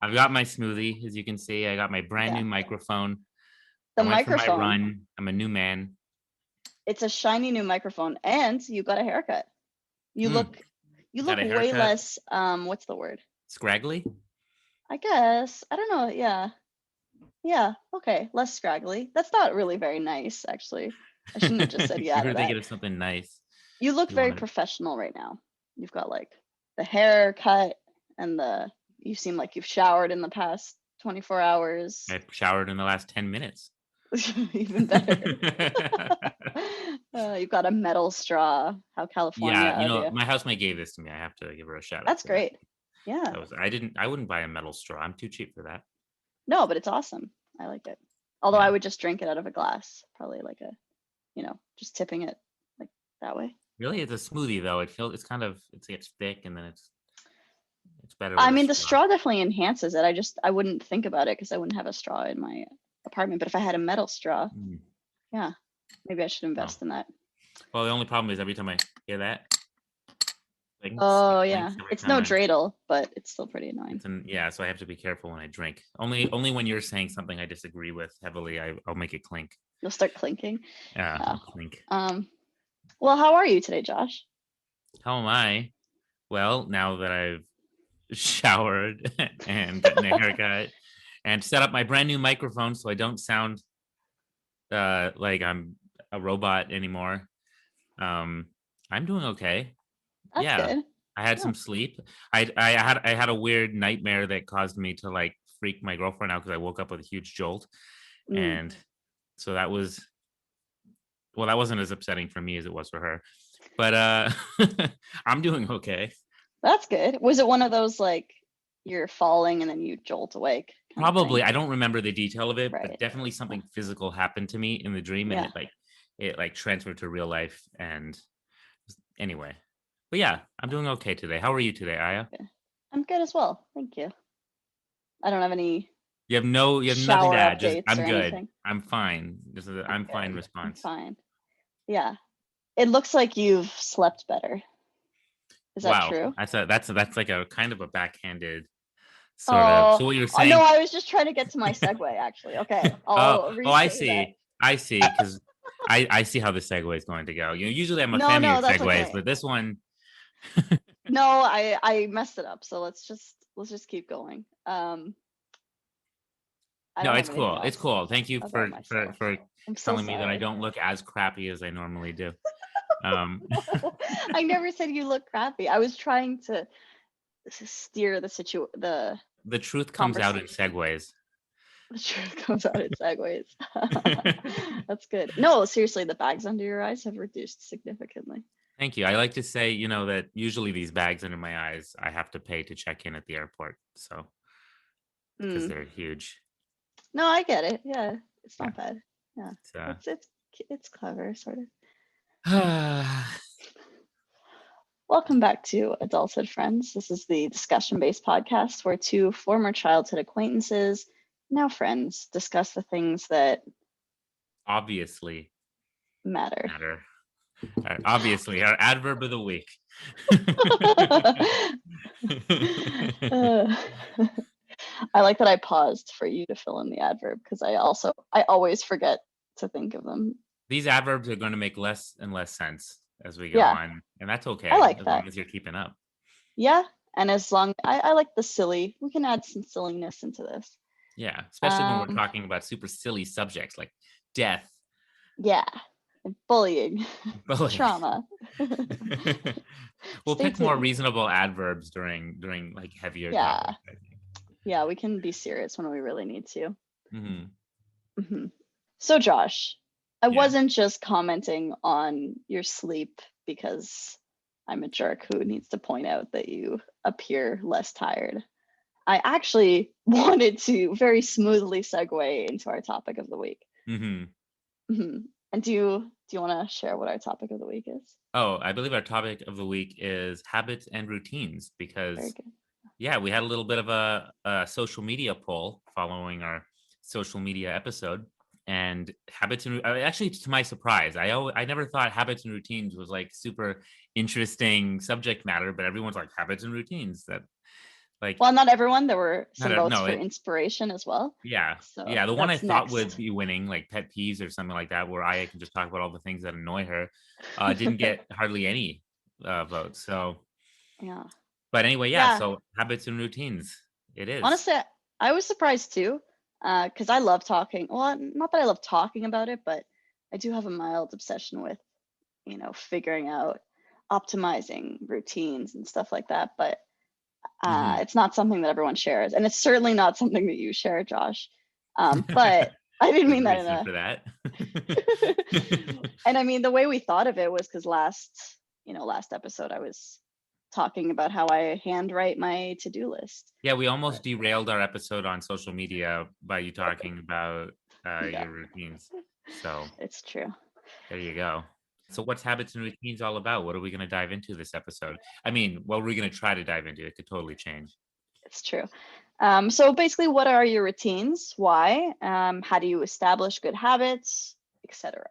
I've got my smoothie, as you can see. I got my brand Yeah. new microphone. The I went for my microphone. run. I'm a new man. It's a shiny new microphone, and you got a haircut. You Hmm. look you Got look a way haircut. less what's the word? Scraggly. I guess. I don't know. Yeah. Yeah. Okay. Less scraggly. That's not really very nice, actually. I shouldn't have just said You yeah to were thinking that. of something nice. You look You very wanted. professional right now. You've got like the haircut and you seem like you've showered in the past 24 hours. I showered in the last 10 minutes. Even better. You've got a metal straw. How California Yeah, of you. my housemate gave this to me. I have to give her a shout out That's for that. great. Yeah. I wouldn't buy a metal straw. I'm too cheap for that. No, but it's awesome. I like it. Although I Yeah. would just drink it out of a glass, probably like just tipping it like that way. Really, it's a smoothie though. It gets thick and then it's better I with a mean, the straw. straw definitely enhances it. I wouldn't think about it because I wouldn't have a straw in my apartment. But if I had a metal straw, Mm. yeah, maybe I should Oh. invest in that. Well, the only problem is every time I hear that, Oh it yeah, blinks every it's time no I. dreidel, but it's still pretty annoying. Yeah, so I have to be careful when I drink. Only when you're saying something I disagree with heavily, I'll make it clink. You'll start clinking. Yeah, Yeah. I'll clink. Well, how are you today, Josh? How am I? Well, now that I've showered and gotten a haircut and set up my brand new microphone so I don't sound like I'm a robot anymore. I'm doing okay. That's Yeah. good. I had Yeah. some sleep. I had a weird nightmare that caused me to like freak my girlfriend out because I woke up with a huge jolt. Mm, And so that wasn't as upsetting for me as it was for her. But I'm doing okay. that's good. Was it one of those like you're falling and then you jolt awake kind of Probably thing? I don't remember the detail of it, but Right. definitely something physical happened to me in the dream and Yeah. it transferred to real life and anyway. But yeah, I'm doing okay today. How are you today, Aya? Okay. I'm good as well. Thank you. I don't have any You have nothing to shower add. Just updates I'm or good. anything. I'm fine. This is a I'm I'm fine good. I'm response. fine. Yeah. It looks like you've slept better. Is that Wow. true? That's like a kind of a backhanded sort of. Oh, So what you're no, saying. I was just trying to get to my segue, actually. Okay, I'll I restate that. see. I see because I see how the segue is going to go. Usually I'm a No, fan of your no, that's segues, okay. but this one. No, I messed it up. So let's just keep going. I No, don't it's have anything cool. It's else cool. Thank you about for myself. for I'm so telling me that I sorry. don't look as crappy as I normally do. No, I never said you look crappy. I was trying to steer the The truth comes out in conversation. segues. The truth comes out in segues. That's good. No, seriously, the bags under your eyes have reduced significantly. Thank you. I like to say, that usually these bags under my eyes, I have to pay to check in at the airport. So, because Mm. they're huge. No, I get it. Yeah, it's Yeah. not bad. Yeah, It's, uh... it's clever, sort of. uh, Welcome back to Adulthood Friends. This is the discussion-based podcast where two former childhood acquaintances, now friends, discuss the things that obviously matter. matter. Obviously, our adverb of the week. Uh, I like that I paused for you to fill in the adverb because I always forget to think of them. These adverbs are going to make less and less sense as we go Yeah, on, and that's I okay like as that. long as you're keeping up. Yeah, and as long I like the silly, we can add some silliness into this. Yeah, especially when we're Um, talking about super silly subjects like death, yeah, and bullying, bullying. trauma. We'll Stay pick more tuned. reasonable adverbs during like heavier Yeah, topics, I think. yeah, we can be serious when we really need to. Mm-hmm. Hmm. So, Josh, I Yeah. wasn't just commenting on your sleep because I'm a jerk who needs to point out that you appear less tired. I actually wanted to very smoothly segue into our topic of the week. Mm-hmm. Hmm. And do you want to share what our topic of the week is? Oh, I believe our topic of the week is habits and routines Very because good. yeah, we had a little bit of a social media poll following our social media episode, and habits and actually, to my surprise, I never thought habits and routines was like super interesting subject matter, but everyone's like habits and routines. That Like, Well, not everyone. There were some votes no, for inspiration as well. yeah, So yeah. The one I that's thought would next. be winning, like pet peeves or something like that, where I can just talk about all the things that annoy her, didn't get hardly any votes. So, Yeah. but anyway, yeah. Yeah. So habits and routines, it is. Honestly, I was surprised too, because I love talking. Well, not that I love talking about it, but I do have a mild obsession with, figuring out optimizing routines and stuff like that. But Hmm. it's not something that everyone shares, and it's certainly not something that you share, Josh. But I didn't There's mean a that in reason a. for that. And I mean, the way we thought of it was because last episode I was talking about how I handwrite my to-do list. Yeah, we But almost derailed our episode on social media by you talking about yeah, your routines. So it's true. there you go. So what's habits and routines all about? What are we going to dive into this episode? I mean, what we're going to try to dive into. It could totally change. It's true. So basically, what are your routines? Why? How do you establish good habits, etc.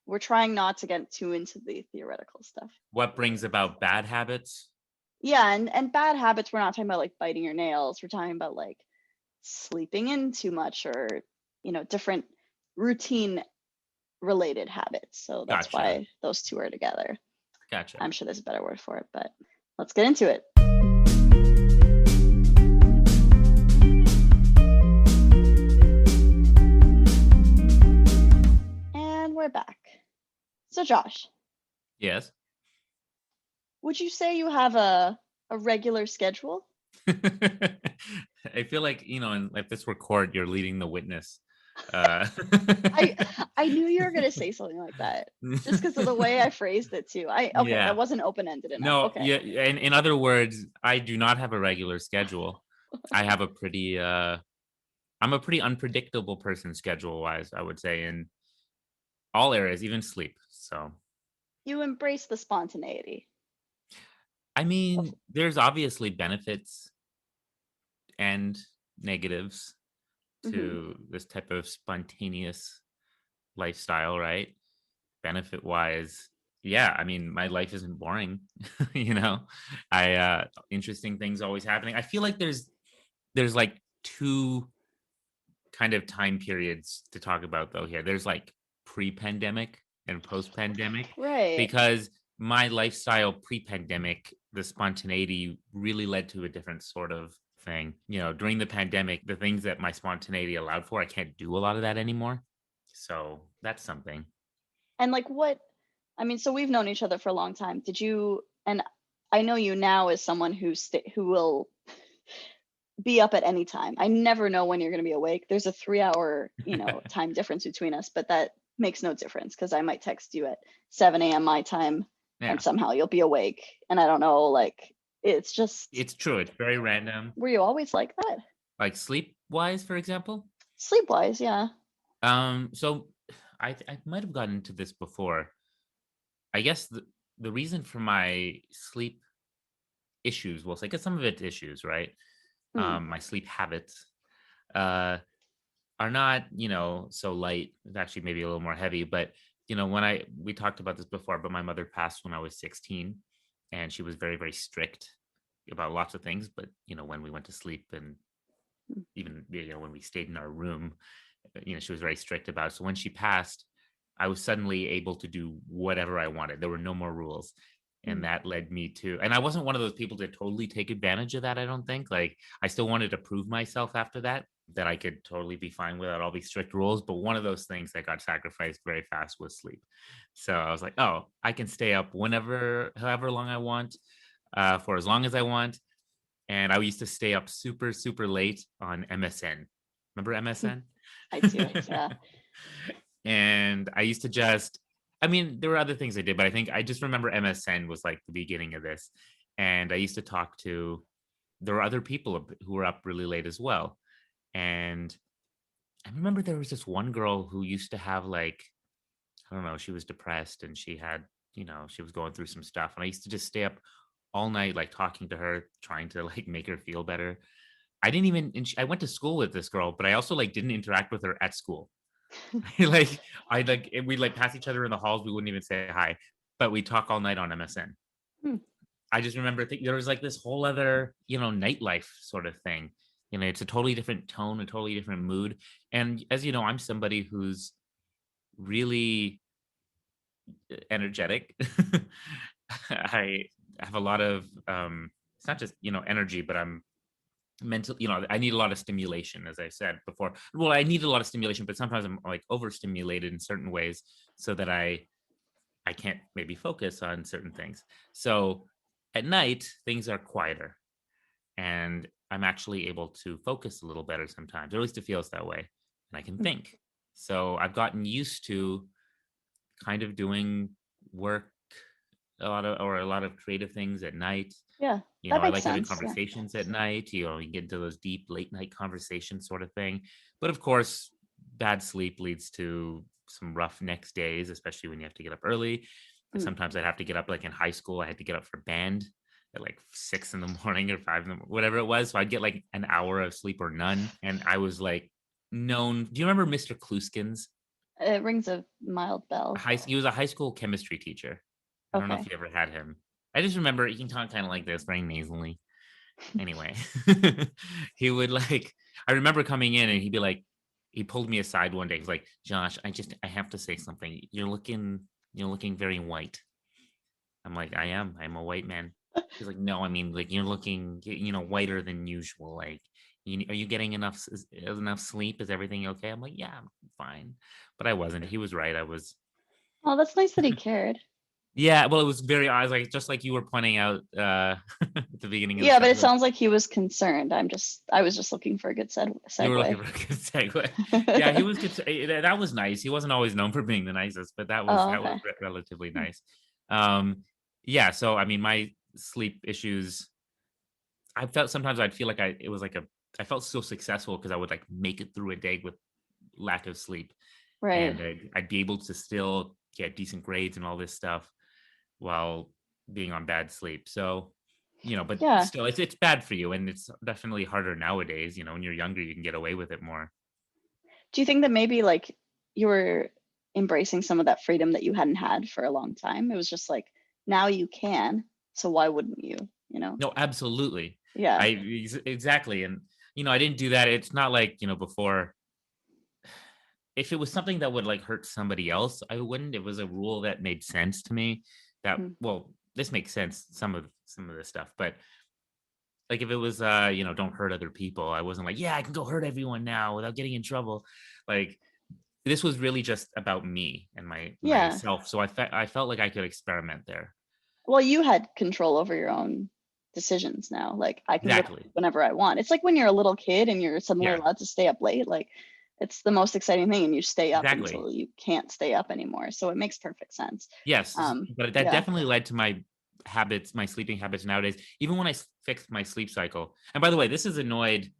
We're trying not to get too into the theoretical stuff. What brings about bad habits? Yeah, and bad habits. We're not talking about like biting your nails. We're talking about like sleeping in too much or different routine related habits. So that's Gotcha. why those two are together. Gotcha. I'm sure there's a better word for it, but let's get into it. And we're back. So Josh, Yes. would you say you have a regular schedule? I feel like, if this were court, you're leading the witness. Uh, I I knew you were gonna say something like that just because of the way I phrased it too. Okay, yeah. that wasn't open ended enough. No, Okay. yeah. In other words, I do not have a regular schedule. I have a pretty I'm a pretty unpredictable person schedule wise, I would say, in all areas, even sleep. So, You embrace the spontaneity. I Of, mean, there's obviously benefits and negatives mhm. to this type of spontaneous lifestyle, right? Benefit wise, yeah, I mean, my life isn't boring, you know. I Interesting things always happening. I feel like there's like two kind of time periods to talk about though here. There's like pre-pandemic and post-pandemic Right. because my lifestyle pre-pandemic, the spontaneity really led to a different sort of thing. During the pandemic, the things that my spontaneity allowed for, I can't do a lot of that anymore. So that's something. And like what I mean, so we've known each other for a long time. Did you and I know you now as someone who will be up at any time. I never know when you're going to be awake. There's a 3 hour, time difference between us, but that makes no difference because I might text you at 7 a.m. my time and Yeah, somehow you'll be awake. And I don't know, like, it's just, it's true. It's very random. were you always like that? Like sleep wise, for example. Sleep wise, yeah. So I might have gotten into this before. I guess the reason for my sleep issues, well, say, because some of it's issues, right? Hmm. My sleep habits uh, are not, so light. It's actually maybe a little more heavy. But when we talked about this before, but my mother passed when I was 16, and she was very, very strict about lots of things. But when we went to sleep and even when we stayed in our room, she was very strict about it. So when she passed, I was suddenly able to do whatever I wanted. There were no more rules. And Hmm. that led me to, and I wasn't one of those people to totally take advantage of that. I don't think. Like, I still wanted to prove myself after that I could totally be fine without all these strict rules. But one of those things that got sacrificed very fast was sleep. So I was like, oh, I can stay up whenever, however long I want, for as long as I want. And I used to stay up super, super late on MSN. Remember MSN? I do, yeah. And I used to just, I mean, there were other things I did, but I think I just remember MSN was like the beginning of this. And I used to talk to, there were other people who were up really late as well. And I remember there was this one girl who used to have like, I don't know, she was depressed and she had, she was going through some stuff. And I used to just stay up all night, like talking to her, trying to like make her feel better. I didn't even, I went to school with this girl, but I also like didn't interact with her at school. like we'd like pass each other in the halls. We wouldn't even say hi, but we talk all night on MSN. Hmm. I just remember there was like this whole other, nightlife sort of thing. It's a totally different tone, a totally different mood. And as you know, I'm somebody who's really energetic. I have a lot of it's not just, energy, but I'm mental, I need a lot of stimulation, as I said before. Well, I need a lot of stimulation, but sometimes I'm like overstimulated in certain ways so that I can't maybe focus on certain things. So at night, things are quieter and I'm actually able to focus a little better sometimes, or at least it feels that way. And I can Mm. think. So I've gotten used to kind of doing work a lot of creative things at night. Yeah, that I makes like having sense. Yeah. conversations at night. You get into those deep late night conversations sort of thing. But of course, bad sleep leads to some rough next days, especially when you have to get up early. Mm. Sometimes I'd have to get up, like in high school, I had to get up for band at like 6 in the morning or 5 in the whatever it was. So I'd get like an hour of sleep or none. And I was like known. Do you remember Mr. Kluskins? It rings a mild bell. He was a high school chemistry teacher. I don't know if Okay. you ever had him. I just remember he can talk kind of like this, very nasally. Anyway, he would like, I remember coming in and he'd be like, he pulled me aside one day. He's like, Josh, I have to say something. You're looking very white. I'm like, I'm a white man. He's like, no, I mean, like, you're looking, whiter than usual. Like, are you getting enough sleep? Is everything okay? I'm like, yeah, I'm fine. But I wasn't. He was right. I was. Oh, that's nice that he cared. Yeah, well, it was very. I was like, just like you were pointing out at the beginning of the Yeah, but it sentence. sounds like he was concerned. I was just looking for a good You were looking segue. for a good segue. Yeah, he was good. That was nice. He wasn't always known for being the nicest, but that was Oh, that was okay. relatively nice. Yeah. So I mean, my sleep issues. I felt sometimes I'd feel like it was like I felt so successful because I would like make it through a day with lack of sleep, Right. and I'd be able to still get decent grades and all this stuff while being on bad sleep. So, but Yeah. still, it's bad for you, and it's definitely harder nowadays. When you're younger, you can get away with it more. Do you think that maybe like you were embracing some of that freedom that you hadn't had for a long time? It was just like now you can, so why wouldn't you? You know? No, absolutely. Yeah. Exactly, and I didn't do that. It's not like before. If it was something that would like hurt somebody else, I wouldn't. It was a rule that made sense to me. That Mm. well, this makes sense. Some of this stuff, but like if it was don't hurt other people, I wasn't like, yeah, I can go hurt everyone now without getting in trouble. Like this was really just about me and my Yeah. myself. So I felt like I could experiment there. Well, you had control over your own decisions now. Like I can go to Exactly. sleep whenever I want. It's like when you're a little kid and you're suddenly Yeah, allowed to stay up late. Like it's the most exciting thing, and you stay up exactly. until you can't stay up anymore. So it makes perfect sense. Yes, but that Yeah. definitely led to my sleeping habits nowadays. Even when I fixed my sleep cycle. And by the way, this has annoyed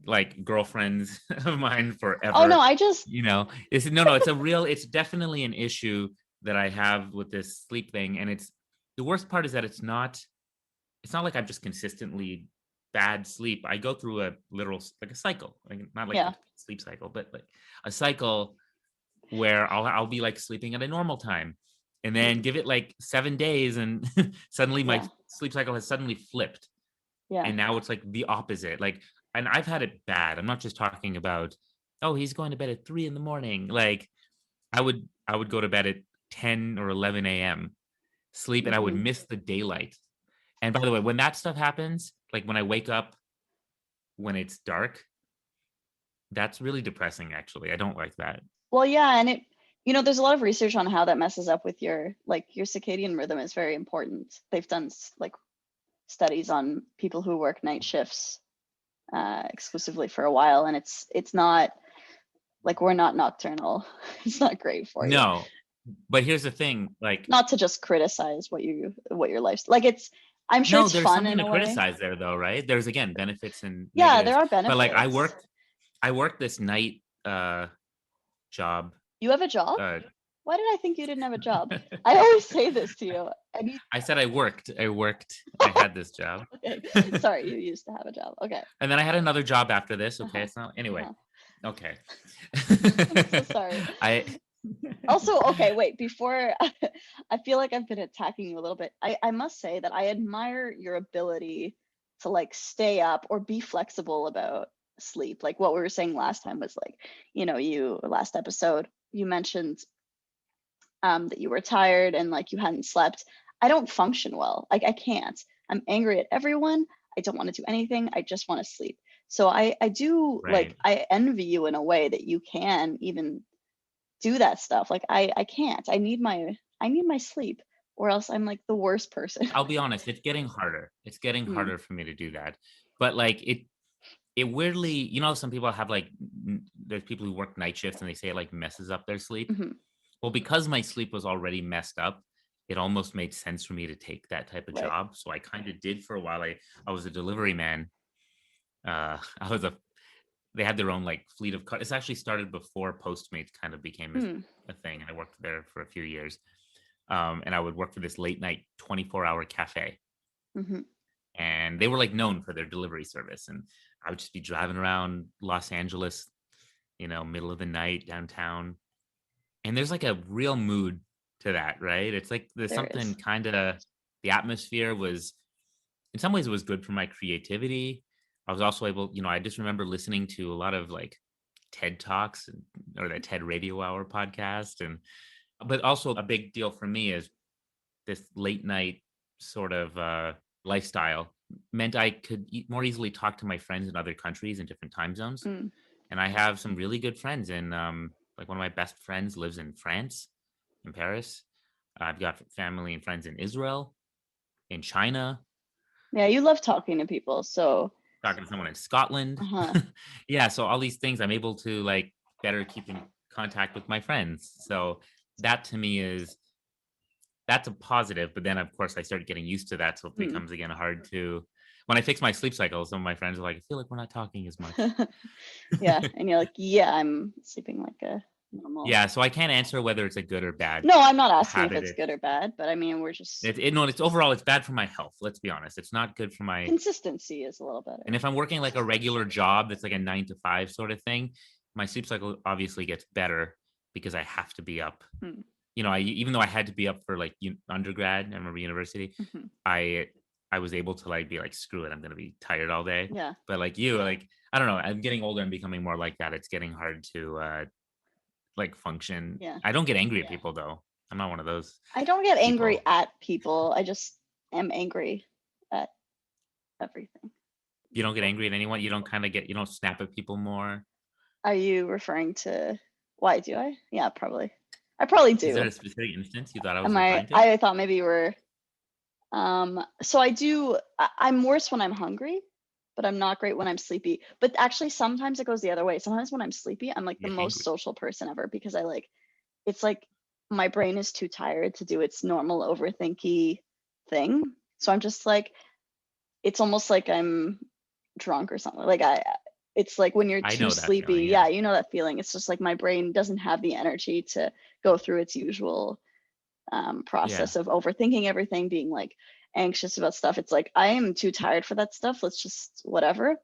like girlfriends of mine Oh no, forever. I just It's it's definitely an issue that I have with this sleep thing. And the worst part is that it's not like I'm just consistently bad sleep. I go through a literal like a cycle, like not like the yeah. sleep cycle, but like a cycle where I'll be like sleeping at a normal time, and then Mm. give it like 7 days, and suddenly my Yeah. sleep cycle has suddenly flipped, Yeah. and now it's like the opposite. Like, and I've had it bad. I'm not just talking about, oh, he's going to bed at 3 in the morning. Like, I would go to bed at 10 or 11 a.m. sleep, and I would Hmm. miss the daylight. And by the way, when that stuff happens, like when I wake up when it's dark, that's really depressing. Actually, I don't like that. Well, yeah, and there's a lot of research on how that messes up with your circadian rhythm is very important. They've done like studies on people who work night shifts exclusively for a while, and it's not like we're not nocturnal. It's not great for you. No, but here's the thing, like, Not to just criticize what your life's like. I'm sure no, it's there's fun something in to a way. criticize there though, right? There's again benefits and Yeah, there negatives. are But like benefits. I worked this night job. You have a job? Uh Why did I think you didn't have a job? I always say this to you. And you, I said I had this job. okay, sorry, you used to have a job. Okay. And then I had another job after this. Okay. Uh-huh. It's not anyway. Uh-huh. Okay. I'm so sorry. I Also, okay, wait, before I feel like I've been attacking you a little bit. I must say that I admire your ability to like stay up or be flexible about sleep. Like what we were saying last time was like, you last episode, you mentioned that you were tired and like you hadn't slept. I don't function well. Like I can't. I'm angry at everyone. I don't want to do anything. I just want to sleep. So I do like Right. I envy you in a way that you can even do that stuff. Like I can't. I need my sleep or else I'm like the worst person. I'll be honest, it's getting harder. It's getting Mm, harder for me to do that. But like it weirdly, some people have like there's people who work night shifts and they say it like messes up their sleep. mhm, Well, because my sleep was already messed up, it almost made sense for me to take that type of right. job. So I kind of did for a while. I was a delivery man. I was a they had their own like fleet of cars. It's actually started before Postmates kind of became Hmm. a thing. I worked there for a few years. And I would work for this late night 24-hour cafe. Mhm. And they were like known for their delivery service. And I would just be driving around Los Angeles, middle of the night downtown. And there's like a real mood to that, right? It's like there's There is. something kind of the atmosphere was in some ways it was good for my creativity. I was also able, I just remember listening to a lot of like TED Talks or that TED Radio Hour podcast. But also a big deal for me is this late night sort of lifestyle meant I could more easily talk to my friends in other countries in different time zones. Mm. And I have some really good friends in, like one of my best friends lives in France, in Paris. I've got family and friends in Israel, in China, Yeah, you love talking to people. So, talking to someone in Scotland. uh-huh. Yeah, so all these things I'm able to like better keep in contact with my friends. So that to me is that's a positive. But then of course I started getting used to that. So it Hmm. becomes again hard to when I fix my sleep cycle, some of my friends are like, I feel like we're not talking as much. Yeah, and you're like, yeah, I'm sleeping like a normal. Yeah, so I can't answer whether it's a good or bad No, I'm not asking if habit. it's good or bad, but I mean, we're just No, it's overall it's bad for my health. Let's be honest. It's not good for my consistency is a little and better. if I'm working like a regular job that's like a 9 to 5 sort of thing, my sleep cycle obviously gets better because I have to be up. Hmm. I even though I had to be up for like undergrad, I remember university, Hmm. I I was able to like be like, screw it, I'm gonna be tired all day. Yeah, But like you, like I don't know, I'm getting older and becoming more like that. It's getting hard to like function. yeah. I don't get angry at people though. I'm not one of those I don't get angry people. at people. I just am angry at everything. You don't get angry at anyone. You don't snap at people more. Are you referring to why do I? Yeah, probably. I probably Is there do. a specific instance you thought I was Am I referring to? I thought maybe you were so I'm worse when I'm hungry, but I'm not great when I'm sleepy. But actually sometimes it goes the other way. Sometimes when I'm sleepy, I'm like You the get most angry. social person ever because it's like my brain is too tired to do its normal overthinky thing. So I'm just like it's almost like I'm drunk or something. Like it's like when you're I too know that sleepy, feeling. Yeah. yeah, you know that feeling. It's just like my brain doesn't have the energy to go through its usual Yeah. process of overthinking everything, being like anxious about stuff. It's like I am too tired for that stuff. Let's just whatever.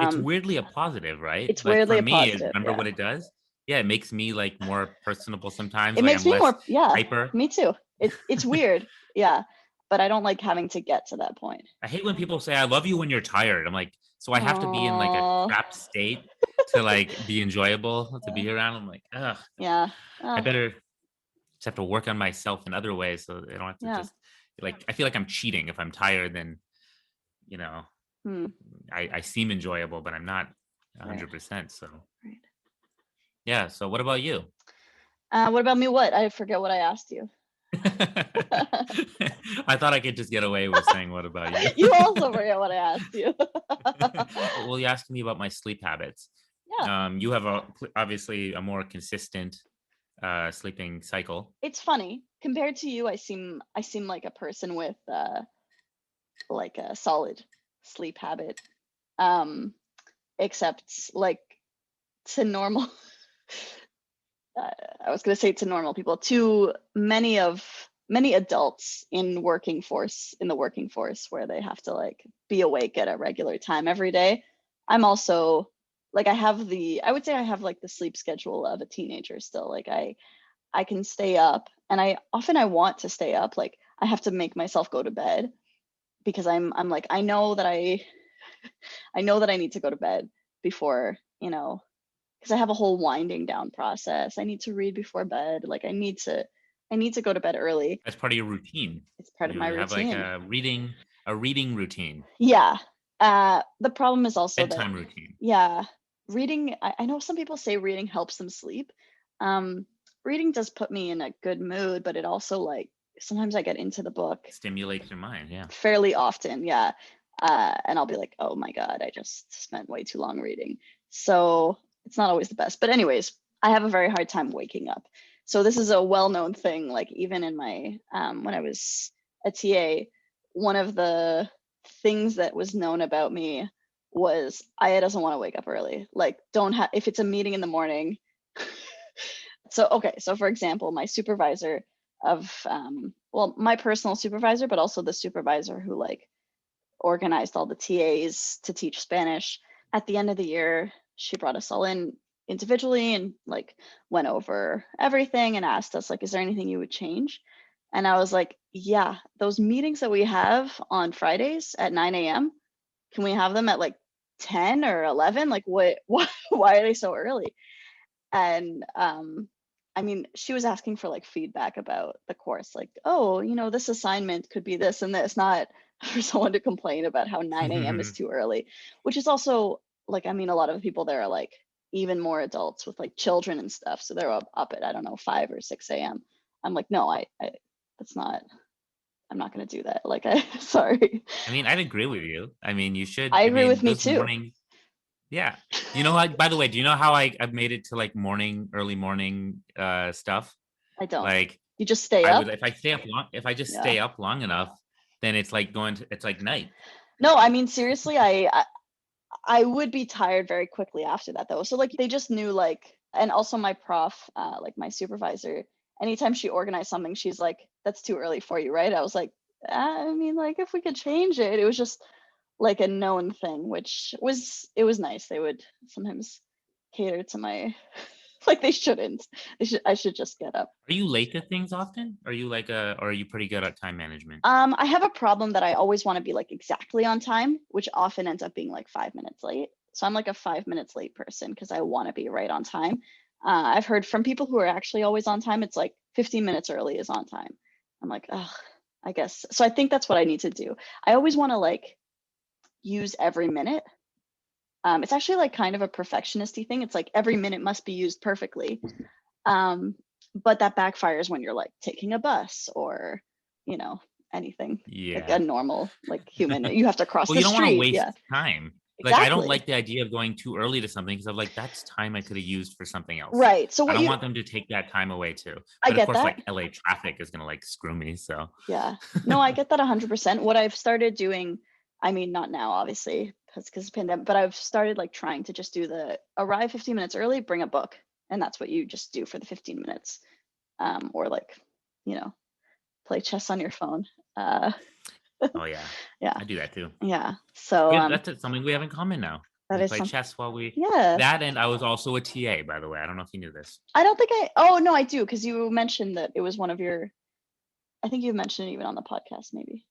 It's Um, weirdly a positive, right? it's Like weirdly for a me, positive. remember Yeah, what it does? Yeah, it makes me like more personable sometimes. it Like makes I'm me less more. Yeah, hyper. me too. It's weird. Yeah, but I don't like having to get to that point. I hate when people say I love you when you're tired. I'm like, so I have to be in like a Oh, crap state to like be enjoyable to be around. I'm like, ugh, yeah. I Oh, better just have to work on myself in other ways so I don't have to yeah. just like I feel like I'm cheating if I'm tired, then you know, Hmm. I seem enjoyable, but I'm not Right. 100%. So Right. yeah. So what about you? What about me? What? I forget what I asked you. I thought I could just get away with saying, "What about you?" You also forget what I asked you. Well, you asked me about my sleep habits. Yeah, You have obviously a more consistent sleeping cycle. it's funny. Compared to you, I seem like a person with like a solid sleep habit. Um, except like to normal I was going to say to normal people, to many adults in the working force where they have to like be awake at a regular time every day. I'm also like I would say I have like the sleep schedule of a teenager still. Like I can stay up, and I want to stay up. Like I have to make myself go to bed because I'm like, I know that I need to go to bed before, because I have a whole winding down process. I need to read before bed. Like I need to go to bed early. That's part of your routine. It's part of You my have like routine. a reading routine, Yeah. The problem is also that, bedtime routine. yeah, reading, I know some people say reading helps them sleep. Um, Reading does put me in a good mood, but it also like sometimes I get into the book Stimulates your mind. Yeah. fairly often. Yeah. And I'll be like, oh my God, I just spent way too long reading. So it's not always the best. But, anyways, I have a very hard time waking up. So this is a well-known thing. Like even in my when I was a TA, one of the things that was known about me was Aya doesn't want to wake up early. Like don't have if it's a meeting in the morning. So okay, so for example, my supervisor of well, my personal supervisor, but also the supervisor who like organized all the TAs to teach Spanish. At the end of the year, she brought us all in individually and like went over everything and asked us like, is there anything you would change? And I was like, yeah, those meetings that we have on Fridays at 9 a.m., can we have them at like 10 or 11? Like what why are they so early? And I mean, she was asking for like feedback about the course, like, oh, this assignment could be this and this, not for someone to complain about how 9 a.m. is too early, which is also like, I mean, a lot of the people there are like even more adults with like children and stuff. So they're up at, I don't know, 5 or 6 a.m. I'm like, no, that's not, I'm not going to do that. Like, sorry. I mean, I'd agree with you. I mean, you should. I I agree with mean, me those too. mornings. Yeah. You know what? By the way, do you know how I've made it to like early morning stuff? I don't. Like You just stay I would, up? if I just Yeah. stay up long enough, then it's like night. No, I mean, seriously, I would be tired very quickly after that though. So like they just knew like, and also my prof, like my supervisor, anytime she organized something, she's like, that's too early for you, right? I was like, I mean, like if we could change it, it was just like a known thing, which it was nice. They would sometimes cater to my, like they shouldn't. I should just get up. Are you late to things often? Are you like or are you pretty good at time management? I have a problem that I always want to be like exactly on time, which often ends up being like 5 minutes late. So I'm like a 5 minutes late person because I want to be right on time. I've heard from people who are actually always on time, it's like 15 minutes early is on time. I'm like, oh, I guess. So I think that's what I need to do. I always want to like use every minute. It's actually like kind of a perfectionisty thing. It's like every minute must be used perfectly. But that backfires when you're like taking a bus or, you know, anything like Yeah. a normal like human. You have to cross Well, the you don't want to street. waste Yeah, time. Like I don't exactly. like the idea of going too early to something because I'm like, that's time I could have used for something else. Right. So I what don't you, want them to take that time away too. I But of get course, that. like LA traffic is gonna like screw me. So Yeah. No, I get that 100%. What I've started doing, I mean, not now, obviously, because of pandemic, but I've started like trying to just do the arrive 15 minutes early, bring a book, and that's what you just do for the 15 minutes. Or like, you know, play chess on your phone. Uh, oh yeah, yeah, I do that too. yeah. So That's something we have in common now. that We is play something. chess while we Yeah. that, and I was also a TA, by the way. I don't know if you knew this. I don't think oh no, I do, because you mentioned that it was one of your, I think you mentioned it even on the podcast, maybe.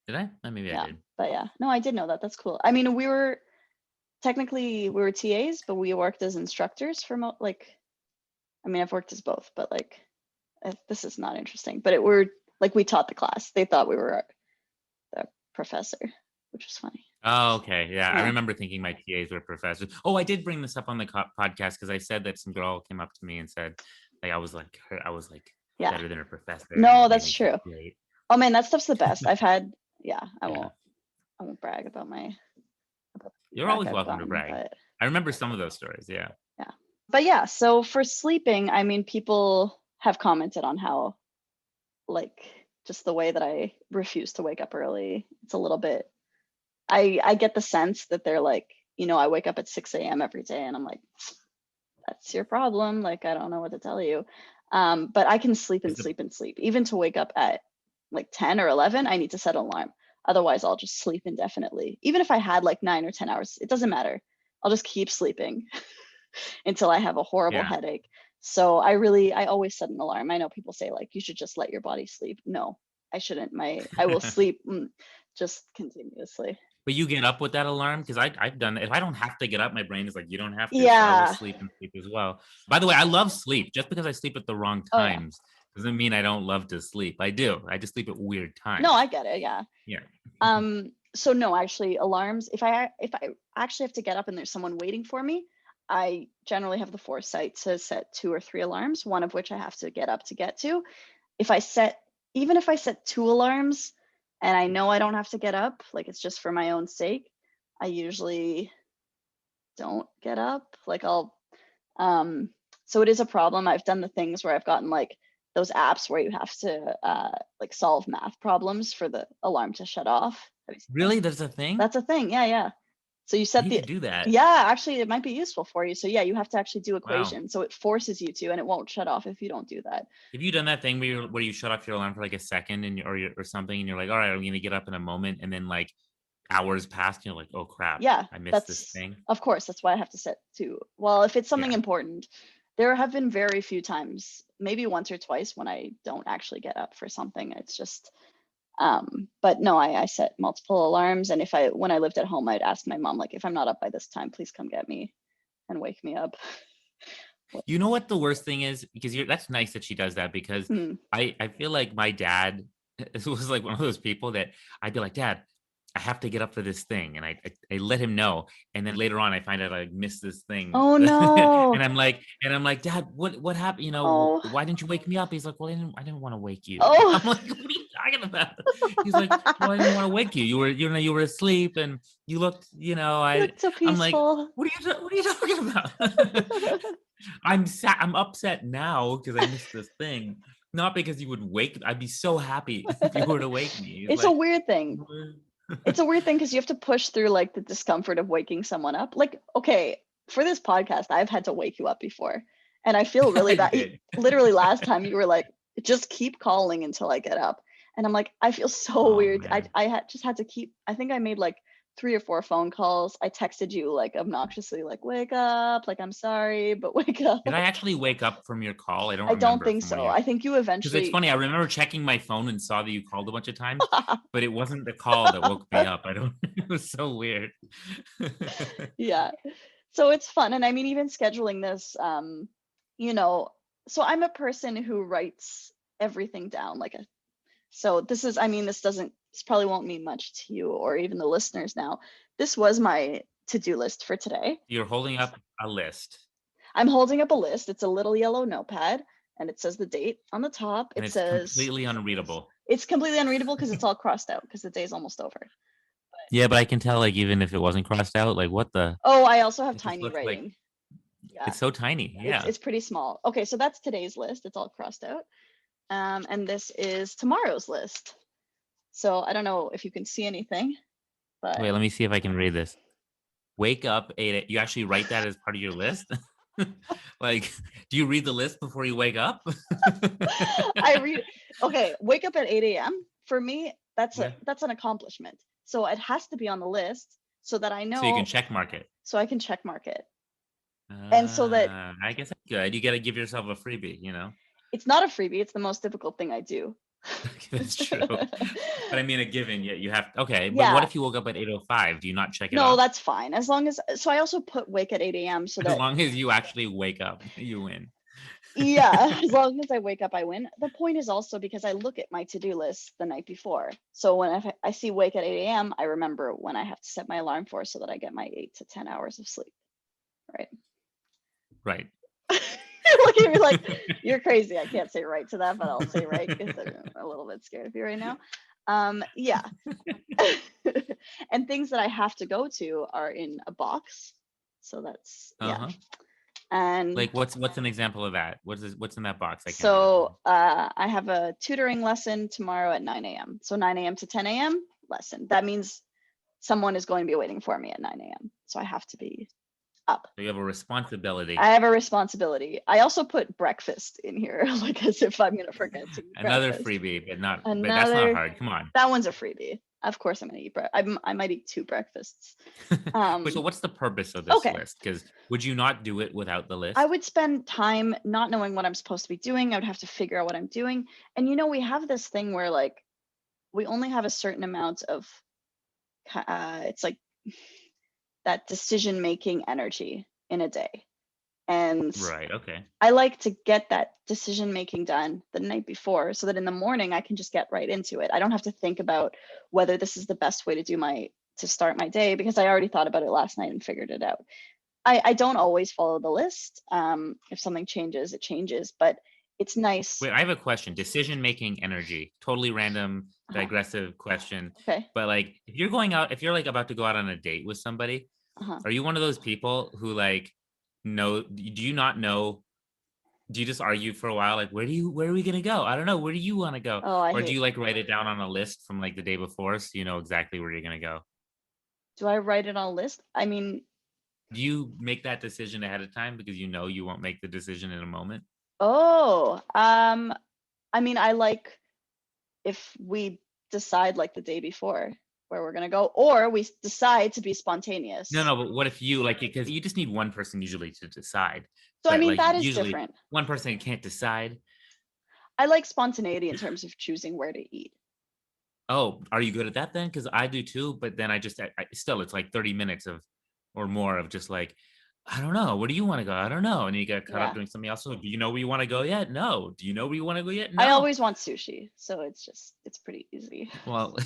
Did I? Maybe I Yeah. did. But yeah, no, I did know that. That's cool. I mean, we were TAs, but we worked as instructors for like, I mean, I've worked as both, but like, this is not interesting. But we're like, we taught the class. They thought we were the professor, which was funny. Oh, okay. Yeah. I Yeah. remember thinking my TAs were professors. Oh, I did bring this up on the podcast because I said that some girl came up to me and said, like, I was like Yeah. better than a professor, and No, it made that's me feel true. great. Oh man, that stuff's the best. I've had, yeah, Yeah. I won't brag about the You're feedback always I've welcome to gotten, brag. but I remember some of those stories. Yeah. yeah. But yeah, so for sleeping, I mean, people have commented on how like just the way that I refuse to wake up early. It's a little bit, I get the sense that they're like, I wake up at 6 a.m. every day and I'm like, that's your problem. Like, I don't know what to tell you. But I can sleep Is and the sleep and sleep. Even to wake up at like 10 or 11, I need to set an alarm. Otherwise, I'll just sleep indefinitely. Even if I had like 9 or 10 hours, it doesn't matter. I'll just keep sleeping until I have a horrible Yeah. headache. So I always set an alarm. I know people say like you should just let your body sleep. No, I shouldn't. I will sleep just continuously. But you get up with that alarm? Because I've done it. If I don't have to get up, my brain is like, you don't have to. So I will Yeah. sleep and sleep as well. By the way, I love sleep. Just because I sleep at the wrong Oh yeah. times doesn't mean I don't love to sleep. I do. I just sleep at weird No, times. I get it. Yeah. Yeah. So no, actually alarms, if I actually have to get up and there's someone waiting for me, I generally have the foresight to set 2 or 3 alarms, one of which I have to get up to get to. If I set Even if I set 2 alarms and I know I don't have to get up, like it's just for my own sake, I usually don't get up. Like so it is a problem. I've done the things where I've gotten like those apps where you have to like solve math problems for the alarm to shut off. Have you seen those? Really? There's a thing? That's a thing. Yeah, yeah. So you I set need to the do that. Yeah, actually it might be useful for you. So yeah, you have to actually do Wow. equations. So it forces you to, and it won't shut off if you don't do that. Have you done that thing where you shut off your alarm for like a second or something and you're like, all right, I'm gonna get up in a moment, and then like hours pass and you're like, oh crap, Yeah, I missed this that's thing. of course, that's why I have to set 2. Well, if it's something Yeah. important, there have been very few times, maybe once or twice when I don't actually get up for something. It's just but no, I set multiple alarms, and when I lived at home, I'd ask my mom like if I'm not up by this time, please come get me and wake me up. You know what the worst thing is? Because that's nice that she does that, because Hmm. I feel like my dad was like one of those people that I'd be like, Dad, I have to get up for this thing, and I let him know, and then later on I find out I missed this thing, Oh and no. I'm like, Dad, what happened? Oh. Why didn't you wake me up? He's like, well, I didn't want to wake you. Oh. I'm like, what are you talking about? He's like, well, I didn't want to wake you. You were asleep, and you looked, You look so I'm like, peaceful. what are you talking about? I'm upset now because I missed this thing. Not because you would wake. I'd be so happy if you were to wake me. It's It's a like, weird thing. It's a weird thing because you have to push through like the discomfort of waking someone up. Like, okay, for this podcast, I've had to wake you up before, and I feel really I bad. did. Literally, last time you were like, just keep calling until I get up, and I'm like, I feel so Oh weird. man. I had to keep. I think I made like 3 or 4 phone calls. I texted you like obnoxiously, like, wake up, like I'm sorry, but wake up. Did I actually wake up from your call? I don't I don't remember think from when so. you. I think you Because it's eventually. funny. I remember checking my phone and saw that you called a bunch of times, but it wasn't the call that woke me up. I don't. It was so weird. Yeah. So it's fun. And I mean, even scheduling this, you know, so I'm a person who writes everything down so I mean, this probably won't mean much to you or even the listeners now. This was my to-do list for today. You're holding up a list, I'm holding up a list. It's a little yellow notepad and it says the date on the top. and It it's says completely unreadable. it's completely unreadable because it's all crossed out because the day's almost over. Yeah, but I can tell, like, even if it wasn't crossed out, like, what the? Oh, I also have It just tiny looks like writing. Yeah. it's so tiny. It's Yeah. it's pretty small. Okay, so that's today's list. It's all crossed out. And this is tomorrow's list. So I don't know if you can see anything, but Wait, let me see if I can read this. Wake up 8. You actually write that as part of your list? Like, do you read the list before you wake up? I read. Okay, wake up at 8 a.m. For me, Yeah. that's an accomplishment. So it has to be on the list so that I So you can know, check mark it. so I can check mark it. And so that I guess that's good. You got to give yourself a freebie, it's not a freebie, it's the most difficult thing I do. That's true. But I mean, a given, yeah, you have. Okay, but what Yeah, if you woke up at 8:05? Do you not check it no, off? that's fine. As long as, so I also put wake at 8 a.m. so As that, long as you actually wake up, you win. yeah, as long as I wake up, I win. The point is also because I look at my to-do list the night before. So when I see wake at 8 a.m., I remember when I have to set my alarm for so that I get my 8 to 10 hours of sleep. Right. Right. You're looking at me like, you're crazy. I can't say right to that, but I'll say right because I'm a little bit scared of you right now. Yeah. And things that I have to go to are in a box. So that's, yeah. Uh-huh. And Like, what's an example of that? What's in that box? I can't read it. so I have a tutoring lesson tomorrow at 9 a.m. So 9 a.m. to 10 a.m. lesson. That means someone is going to be waiting for me at 9 a.m. So I have to be up. So you have a responsibility. I have a responsibility. I also put breakfast in here, like as if I'm gonna forget to eat Another breakfast. freebie, but that's not Another, hard. Come on. that one's a freebie. Of course I'm gonna eat I might eat 2 breakfasts. Wait, so Um, what's the purpose of this okay. list? Because would you not do it without the I list? would spend time not knowing what I'm supposed to be doing. I would have to figure out what I'm doing. And we have this thing where like we only have a certain amount of it's like that decision making energy in a day. And Right. Okay. I like to get that decision making done the night before so that in the morning I can just get right into it. I don't have to think about whether this is the best way to start my day because I already thought about it last night and figured it out. I don't always follow the list. If something changes, it changes, but it's nice. Wait, I have a question. Decision making energy. Totally random, Uh-huh. digressive question. Okay. But like if you're going out, if you're like about to go out on a date with somebody, Uh-huh. are you one of those people who like know do you not know? Do you just argue for a while? Like, where are we gonna go? I don't know. Where do you want to go? Oh, I Or do hate. you like write it down on a list from like the day before so you know exactly where you're gonna go? Do I write it on a list? I mean, Do you make that decision ahead of time because you know you won't make the decision in a moment? oh, I mean, I like if we decide like the day before where we're gonna go, or we decide to be No, spontaneous. no, but what if you like it? Because you just need one person usually to decide. So I But mean, like that is usually different. one person can't decide. I like spontaneity in terms of choosing where to eat. Oh, are you good at that then? Because I do too, but then still it's like 30 minutes of or more of just like, I don't know. Where do you want to go? I don't know. And then you get caught up Yeah. doing something else. So do you know where you want to go yet? No. Do you know where you want to go yet? I No. always want sushi, so it's pretty easy. Well,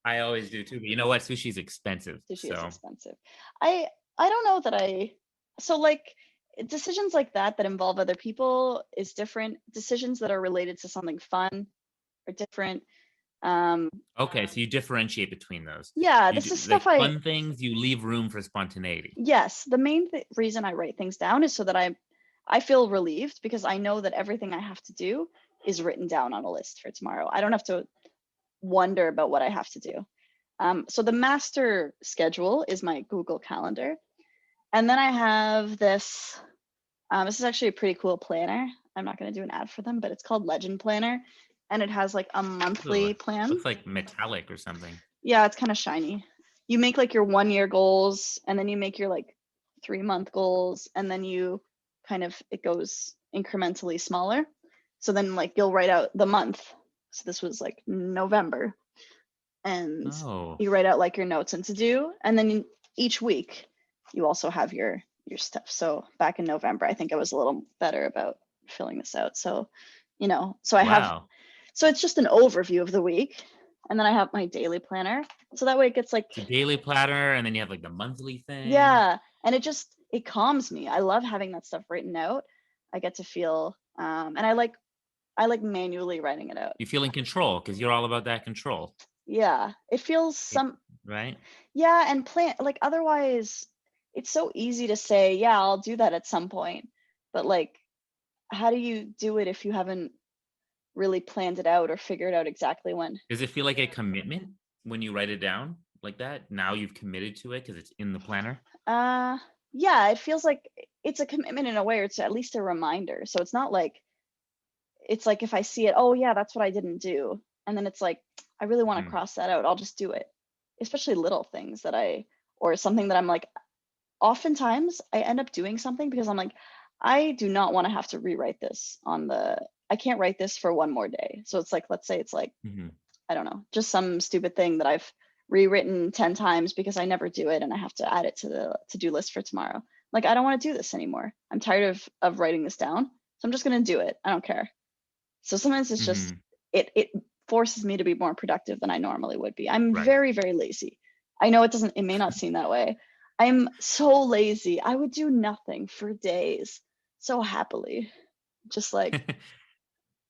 I always do too. But you know what? Sushi's expensive. Sushi is So expensive. I I don't know that I so like decisions like that involve other people is different. Decisions that are related to something fun are different. Um okay, so you differentiate between those. yeah, this is stuff Like I fun things, you leave room for spontaneity. yes, the main reason I write things down is so that I feel relieved because I know that everything I have to do is written down on a list for tomorrow. I don't have to wonder about what I have to do. So the master schedule is my Google Calendar. And then I have this. This is actually a pretty cool planner. I'm not going to do an ad for them, but it's called Legend Planner. And it has like a Ooh, monthly plan. looks like metallic or something. Yeah, it's kind of shiny. You make like your 1 year goals, and then you make your like 3 month goals, and then it goes incrementally smaller. So then like you'll write out the month. So this was like November, and Oh, you write out like your notes and to do, and then each week you also have your stuff. So back in November, I think I was a little better about filling this out. So, so I have wow. so it's just an overview of the week, and then I have my daily planner. So that way it gets like It's a daily platter, and then you have like the monthly thing. yeah, and it calms me. I love having that stuff written out. I get to feel and I like manually writing it out. You feel in control because you're all about that control, Yeah, it feels it- right? yeah, and plan like otherwise it's so easy to say, yeah, I'll do that at some point. But like how do you do it if you haven't really planned it out or figured out exactly when? Does it feel like a commitment when you write it down like that? Now you've committed to it because it's in the planner. Uh yeah, it feels like it's a commitment in a way, or it's at least a reminder. So it's like if I see it, oh yeah, that's what I didn't do. And then it's like, I really want to Hmm. cross that out. I'll just do it. Especially little things or something that I'm like, oftentimes I end up doing something because I'm like, I do not want to have to rewrite this I can't write this for one more day. So it's like, let's say it's like, Hmm. I don't know, just some stupid thing that I've rewritten 10 times because I never do it and I have to add it to the to-do list for tomorrow. Like, I don't want to do this anymore. I'm tired of writing this down. So I'm just going to do it. I don't care. So sometimes it's just Hmm. it forces me to be more productive than I normally would be. I'm Right. very, very lazy. I know it may not seem that way. I'm so lazy. I would do nothing for days so happily. Just like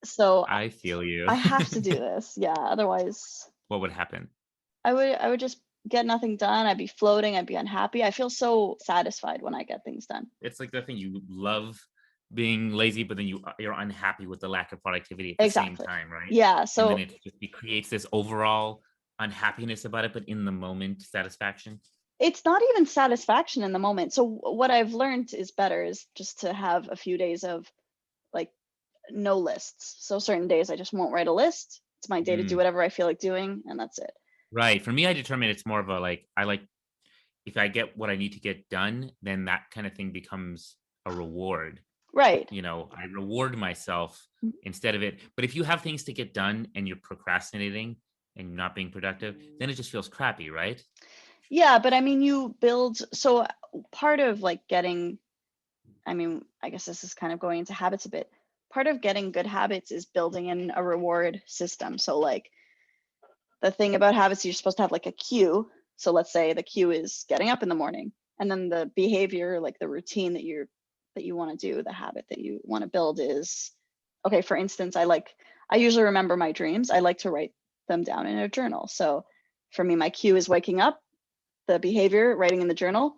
so I feel you. I have to do this. Yeah, otherwise What would happen? I would just get nothing done. I'd be floating, I'd be unhappy. I feel so satisfied when I get things done. It's like the thing you love being lazy, but then you're unhappy with the lack of productivity at the same Exactly. time, right? Yeah, And then so it creates this overall unhappiness about it, but in the moment satisfaction. it's not even satisfaction in the moment. So what I've learned is better is just to have a few days of like no lists. So certain days I just won't write a list. It's my day to do Mm, whatever I feel like doing, and that's it. Right. For me, I determine it's more of a like I like if I get what I need to get done, then that kind of thing becomes a reward. Right. I reward myself instead of it. But if you have things to get done and you're procrastinating and you're not being productive, then it just feels crappy, right? Yeah, but I mean, you build, so part of like getting, I mean, I guess this is kind of going into habits a bit. Part of getting good habits is building in a reward system. So like the thing about habits, you're supposed to have like a cue. So let's say the cue is getting up in the morning, and then the behavior, like the routine that you want to do, the habit that you want to build is, okay, for instance, I usually remember my dreams. I like to write them down in a journal. So for me, my cue is waking up, the behavior, writing in the journal,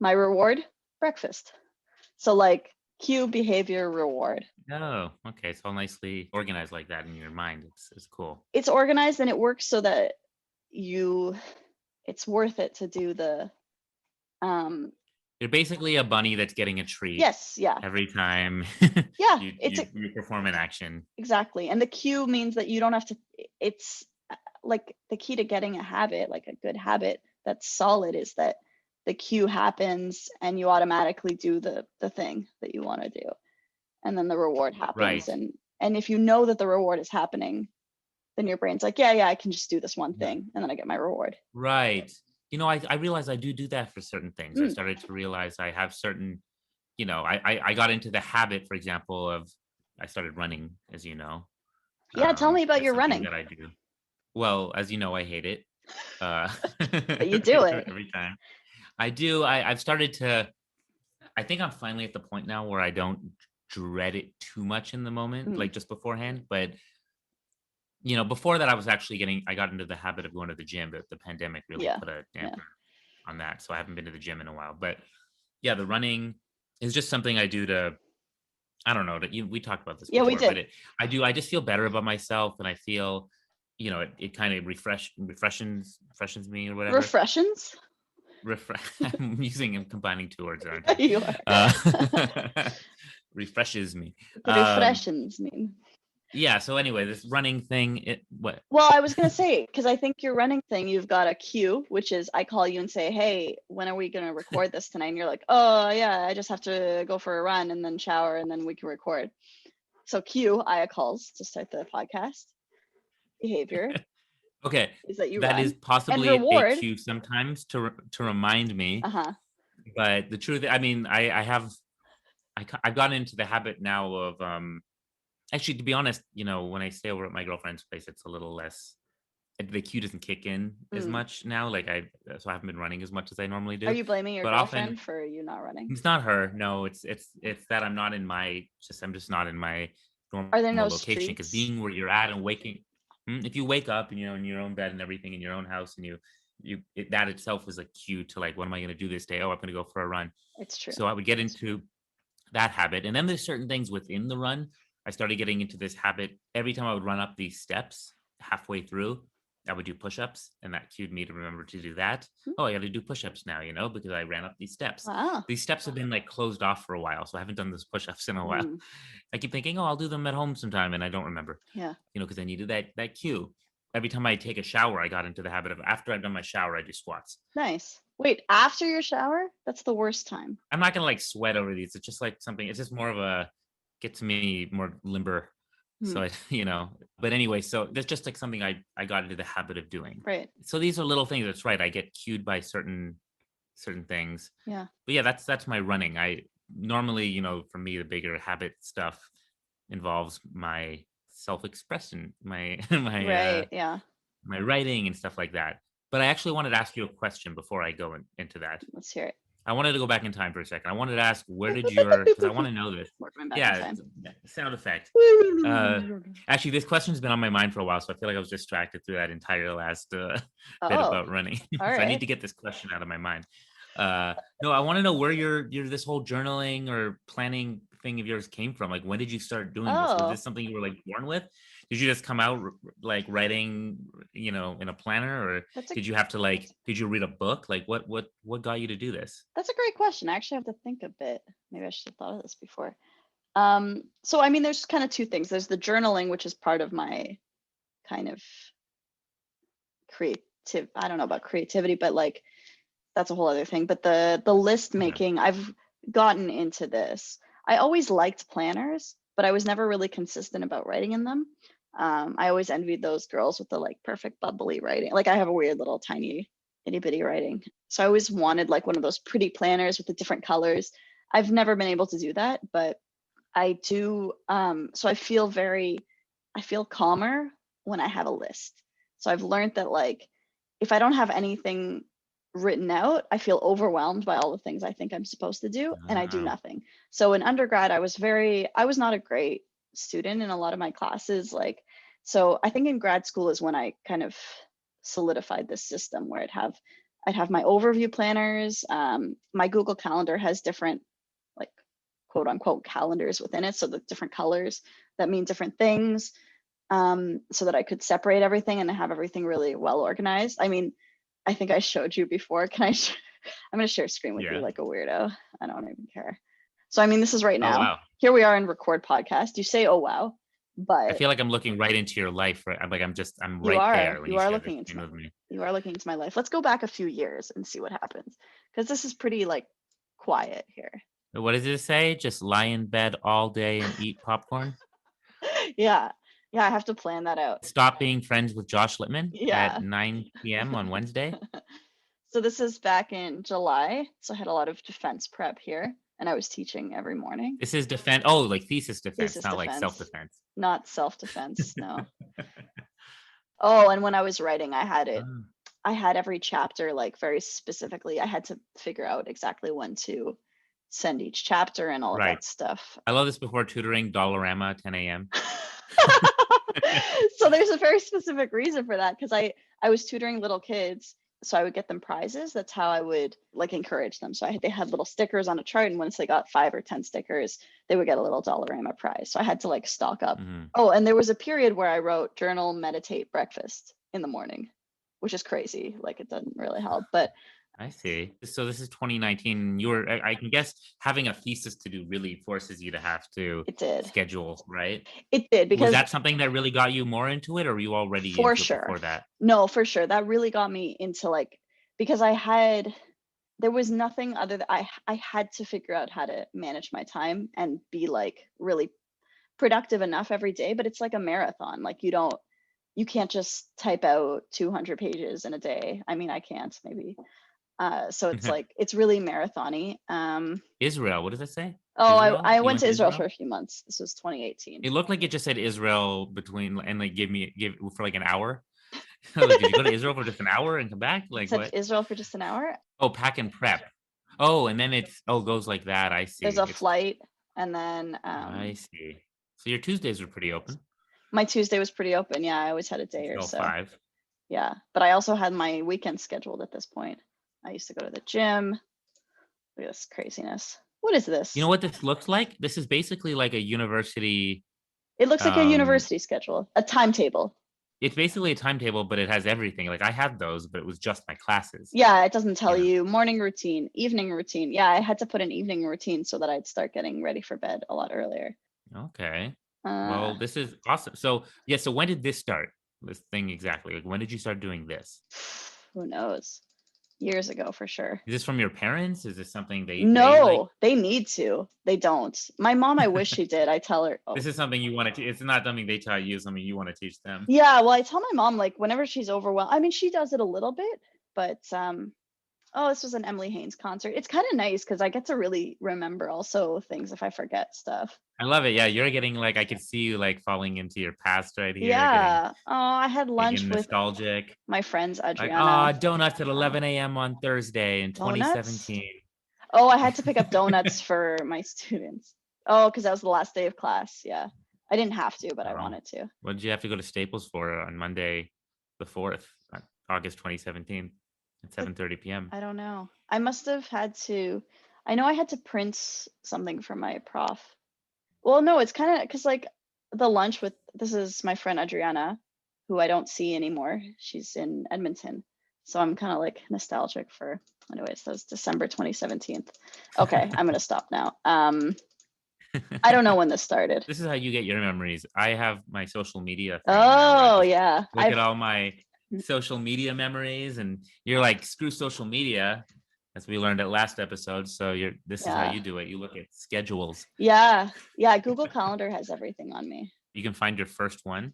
my reward, breakfast. So like cue, behavior, reward. Oh, okay. It's all nicely organized like that in your mind. It's cool. It's organized and it works so that you it's worth it to do the um You're basically a bunny that's getting a treat yes, yeah. every time Yeah, you perform an action. exactly. And the cue means that you don't have to, it's like the key to getting a habit, like a good habit that's solid, is that the cue happens and you automatically do the thing that you want to do. And then the reward happens. Right. And if you know that the reward is happening, then your brain's like, yeah, I can just do this one thing and then I get my reward. Right. I realize I do that for certain things. I Mm, started to realize I have certain, I got into the habit, for example, of I started running, as you know. yeah, tell me about That's your something running. that I do. Well, as you know, I hate it. Uh, But you do it. every time I do, I've started to. I think I'm finally at the point now where I don't dread it too much in the moment, Mm, like just beforehand. But before that, I got into the habit of going to the gym, but the pandemic really yeah, put a yeah. damper on that. So I haven't been to the gym in a while. But yeah, the running is just something I do to, I don't know, we talked about this Yeah, we before, but did. I just feel better about myself and I feel, it kind of freshens me or whatever. Refreshins? I'm using and combining two words, aren't I? You are. Refreshes me. The refreshins mean. Yeah. So anyway, this running thing, what? Well, I was gonna say, because I think your running thing, you've got a cue, which is I call you and say, "Hey, when are we gonna record this tonight?" And you're like, "Oh yeah, I just have to go for a run and then shower and then we can record." So cue, Aya calls to start the podcast. Behavior Okay, is that you that is run, and possibly a reward. cue sometimes to remind me. Uh-huh. But the truth, I mean, I've gotten into the habit now of actually, to be honest, when I stay over at my girlfriend's place, it's a little less. The cue doesn't kick in as Mm. much now. So I haven't been running as much as I normally Are do. you blaming your But often girlfriend for you not running? it's not her. No, it's that I'm just not in my Are there normal no location because streets? being where you're at and waking, if you wake up and in your own bed and everything in your own house and that itself is a cue to like, what am I going to do this day? Oh, I'm going to go for a run. It's true. So I would get into that habit. And then there's certain things within the run. I started getting into this habit every time I would run up these steps halfway through. I would do push-ups, and that cued me to remember to do that. Hmm. Oh, I got to do push-ups now, because I ran up these steps. Wow. These steps have been like closed off for a while, so I haven't done those push-ups in a while. Mm, I keep thinking, oh, I'll do them at home sometime, and I don't remember, yeah. because I needed that cue. Every time I take a shower, I got into the habit of after I've done my shower, I do squats. Nice. Wait, after your shower? That's the worst time. I'm not gonna like sweat over these. It's just like something. It's just more of a gets me more limber. Hmm. So but anyway, so that's just like something I got into the habit of doing. Right. So these are little things. That's right. I get cued by certain things. Yeah. But yeah, that's my running. I normally, for me, the bigger habit stuff involves my self-expression, my Right. Yeah. my writing and stuff like that. But I actually wanted to ask you a question before I go into that. Let's hear it. I wanted to go back in time for a second. I wanted to ask, because I want to know this. We're going back in Yeah, time. sound effect. Actually, this question's been on my mind for a while, so I feel like I was distracted through that entire last bit about running. All So I need right. to get this question out of my mind. No, I want to know where your this whole journaling or planning thing of yours came from. Like, when did you start doing this? Was Oh, this something you were like born with? Did you just come out like writing, in a planner, or that's a did you have to did you read a book? Like, what got you to do this? that's a great question. I actually have to think a bit. Maybe I should have thought of this before. So I mean, there's kind of two things. There's the journaling, which is part of my kind of I don't know about creativity, but like that's a whole other thing. But the list making, I've gotten into this. I always liked planners, but I was never really consistent about writing in them. I always envied those girls with the like perfect bubbly writing. Like I have a weird little tiny itty bitty writing. So I always wanted like one of those pretty planners with the different colors. I've never been able to do that, but I do. So I feel calmer when I have a list. So I've learned that like if I don't have anything written out, I feel overwhelmed by all the things I think I'm supposed to do and I do Oh, nothing. So in undergrad, I was not a great student in a lot of my classes. Like, so I think in grad school is when I kind of solidified this system where I'd have my overview planners. My Google Calendar has different like quote unquote calendars within it. So the different colors that mean different things, so that I could separate everything and have everything really well organized. I mean, I think I showed you before. I'm going to share screen with you yeah. like a weirdo. I don't even care. So, I mean, this is right Oh, now. wow. Here we are in record podcast. You say, oh, wow, I but feel like I'm looking right into your life. Right? I'm right there when you you are share the looking into screen with me. you are looking into my life. Let's go back a few years and see what happens. Because this is pretty like quiet here. What does it say? Just lie in bed all day and eat popcorn? Yeah. Yeah, I have to plan that out. Stop being friends with Josh Littman at Yeah. 9 p.m. on Wednesday? So this is back in July. So I had a lot of defense prep here and I was teaching every morning. This is defense. Oh, like thesis defense, Thesis not like defense, self-defense. not self-defense, no. Oh, and when I was writing, Oh, I had every chapter like very specifically. I had to figure out exactly when to send each chapter and all of right. that stuff. I love this before tutoring, Dollarama, 10 a.m. So there's a very specific reason for that because I was tutoring little kids, so I would get them prizes. That's how I would like encourage them. So they had little stickers on a chart, and once they got 5 or 10 stickers, they would get a little Dollarama prize. So I had to like stock up. Mhm. Oh, and there was a period where I wrote journal, meditate, breakfast in the morning, which is crazy. Like it doesn't really help, but I see. So this is 2019. I can guess having a thesis to do really forces you to have to it did. schedule, right? It did Was because that something that really got you more into it, or were you already for into it sure. before that? No, for sure. That really got me into like because there was nothing other than I had to figure out how to manage my time and be like really productive enough every day, but it's like a marathon. Like you can't just type out 200 pages in a day. I mean, I can't maybe. So it's like it's really marathon-y. Israel, what does it say? Oh, Israel? I You went went to to Israel for Israel? a few months. This was 2018. It looked like it just said Israel between and like give for like an hour. Like, did you go to Israel for just an hour and come back? It Like said what? Israel for just an hour. Oh, pack and prep. Oh, and then it's goes like that. I There's see. a It's flight, and then I see. So your Tuesdays are pretty open my Tuesday was pretty open. Yeah, I always had a day or until so. 5. Yeah, but I also had my weekend scheduled at this point. I used to go to the gym. Look at this craziness. What is You know this? what this looks like? This is basically like a university. It looks like a Um, university schedule, a timetable. it's basically a timetable, but it has everything. Like I had those, but it was just my classes. Yeah, it doesn't tell You know. you morning routine, evening routine. Yeah, I had to put an evening routine so that I'd start getting ready for bed a lot earlier. Okay. Uh, Well, this is awesome. So yeah. So when did this start? This thing exactly. Like when did you start doing this? who knows? Years ago for sure. Is this from your parents? Is this something they like? No, they need to. They don't. My mom, I wish she did. I tell her, oh, This is something you want to. It's not something they tell you. Something you want to teach them. yeah, well, I tell my mom like whenever she's overwhelmed. I mean, she does it a little bit, but oh, this was an Emily Haynes concert. It's kind of nice because I get to really remember also things if I forget stuff. I love it. Yeah, you're getting like I could see you like falling into your past right here, Yeah. Oh, I had lunch getting with nostalgic. my friends Like, Adriana. donuts at 11 a.m. on Thursday in Donuts? 2017. Oh, I had to pick up donuts for my students. Oh, because that was the last day of class. Yeah. I didn't have to, but I Oh, wanted to. what did you have to go to Staples for on Monday, the 4th, August 2017 at But 7:30 p.m.? I don't know. I must have had to. I know I had to print something for my prof. Well, no, it's kind of because like the lunch with this is my friend Adriana, who I don't see anymore. She's in Edmonton. So I'm kind of like nostalgic for, anyways, that was December 2017. Okay, I'm gonna stop now. I don't know when this started. This is how you get your memories. I have my social media thing now where I Oh just yeah, look at all my social media memories, and you're like, screw social media, as we learned at last episode. So this is how Yeah. you do it. You look at schedules. Yeah. Yeah. Google Calendar has everything on me. You can find your first one.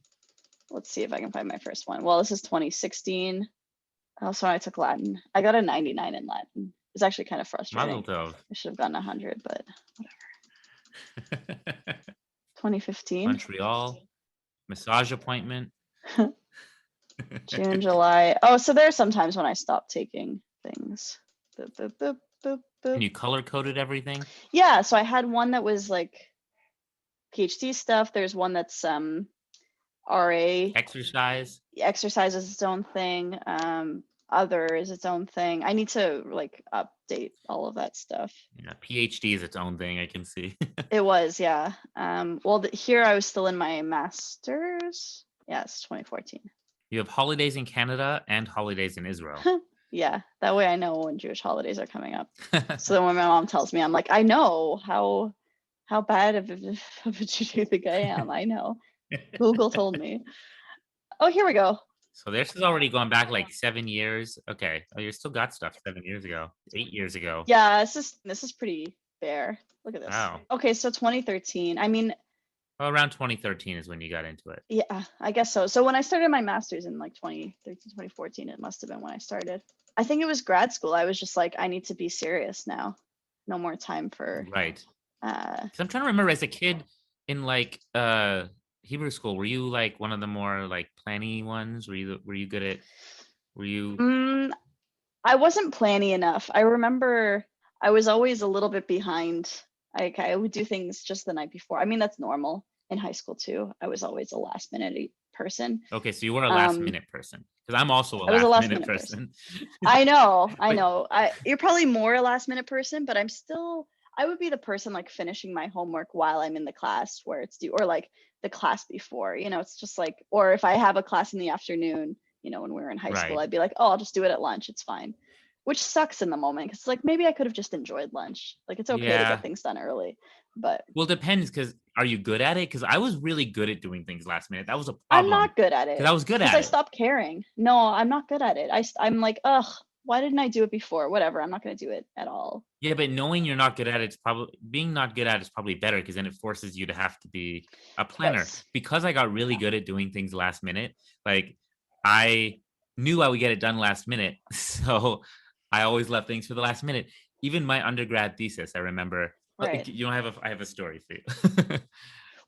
Let's see if I can find my first one. Well, this is 2016. Also, when I took Latin, I got a 99 in Latin. It's actually kind of Mazel frustrating. tov. I should have gotten 100, but whatever. 2015, Montreal massage appointment. June, July. Oh, so there's sometimes when I stop taking things. Boop, boop, boop, boop, boop. And you color coded everything. Yeah, so I had one that was like PhD stuff. There's one that's RA. Exercise. Exercise is its own thing. Other is its own thing. I need to like update all of that stuff. Yeah, PhD is its own thing, I can see. It was, yeah. Well, here I was still in my master's. Yeah, it's 2014. You have holidays in Canada and holidays in Israel. Yeah, that way I know when Jewish holidays are coming up. So then when my mom tells me, I'm like, I know how bad of a Jew do you think I am? I know. Google told me. Oh, here we go. So this has already gone back like 7 years. Okay. Oh, you still got stuff 7 years ago, 8 years ago. Yeah, this is pretty bare. Look at this. Wow. Okay, so 2013. I mean, well, around 2013 is when you got into it. yeah, I guess so. So when I started my master's in like 2013, 2014, it must have been when I started. I think it was grad school. I was just like, I need to be serious now. No more time for right. Because I'm trying to remember as a kid in like Hebrew school, were you like one of the more like planny ones? Were you good at? Were you? I wasn't planny enough. I remember I was always a little bit behind. I would do things just the night before. I mean, that's normal in high school too. I was always a last minute person. Okay, so you were a last minute person, because I'm also I was a last minute person. I know. You're probably more a last minute person, but I would be the person like finishing my homework while I'm in the class where it's due, or like the class before, it's just like, or if I have a class in the afternoon, when we were in high school, Right. I'd be like, oh, I'll just do it at lunch. It's fine. Which sucks in the moment because like maybe I could have just enjoyed lunch. Like it's okay to Yeah. get things done early, but Well, depends, because are you good at it? Because I was really good at doing things last minute. That was a problem. I'm not good at it. Because I was good at it. I stopped caring. No, I'm not good at it. I'm like, ugh, why didn't I do it before? Whatever. I'm not going to do it at all. Yeah, but knowing you're not good at it, it's probably being not good at it is probably better, because then it forces you to have to be a planner. Yes. Because I got really good at doing things last minute, like I knew I would get it done last minute. So I always left things for the last minute. Even my undergrad thesis, I remember. Right. I have a story for you.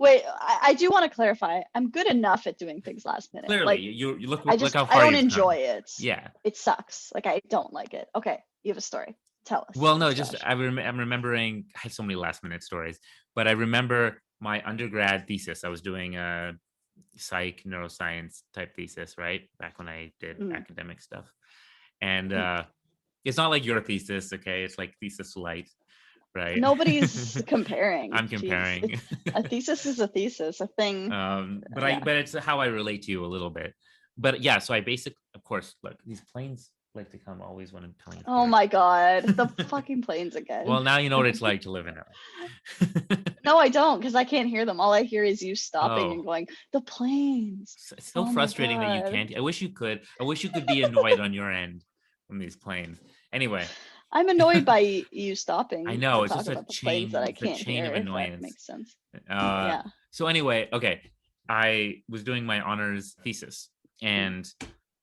Wait, I do want to clarify. I'm good enough at doing things last minute. Clearly, like, you look I how far I don't you've enjoy come. it. Yeah. It sucks. Like I don't like it. Okay, you have a story. Tell us. Well, no, Josh. just I'm remembering. I have so many last minute stories, but I remember my undergrad thesis. I was doing a psych neuroscience type thesis, right? Back when I did academic stuff. And it's not like your thesis, okay? It's like thesis light, right? Nobody's comparing. I'm comparing. A thesis is a thesis, a thing. But it's how I relate to you a little bit. But yeah, so I basically, of course, look, these planes like to come always when I'm telling you. Oh my God, the fucking planes again. Well, now you know what it's like to live in LA. No, I don't, because I can't hear them. All I hear is you stopping and going, the planes. It's so frustrating that you can't. I wish you could. I wish you could be annoyed on your end from these planes. Anyway. I'm annoyed by you stopping. I know, it's just a chain that I can't chain hear, of annoyance. That makes sense. Yeah. So anyway, okay. I was doing my honors thesis, and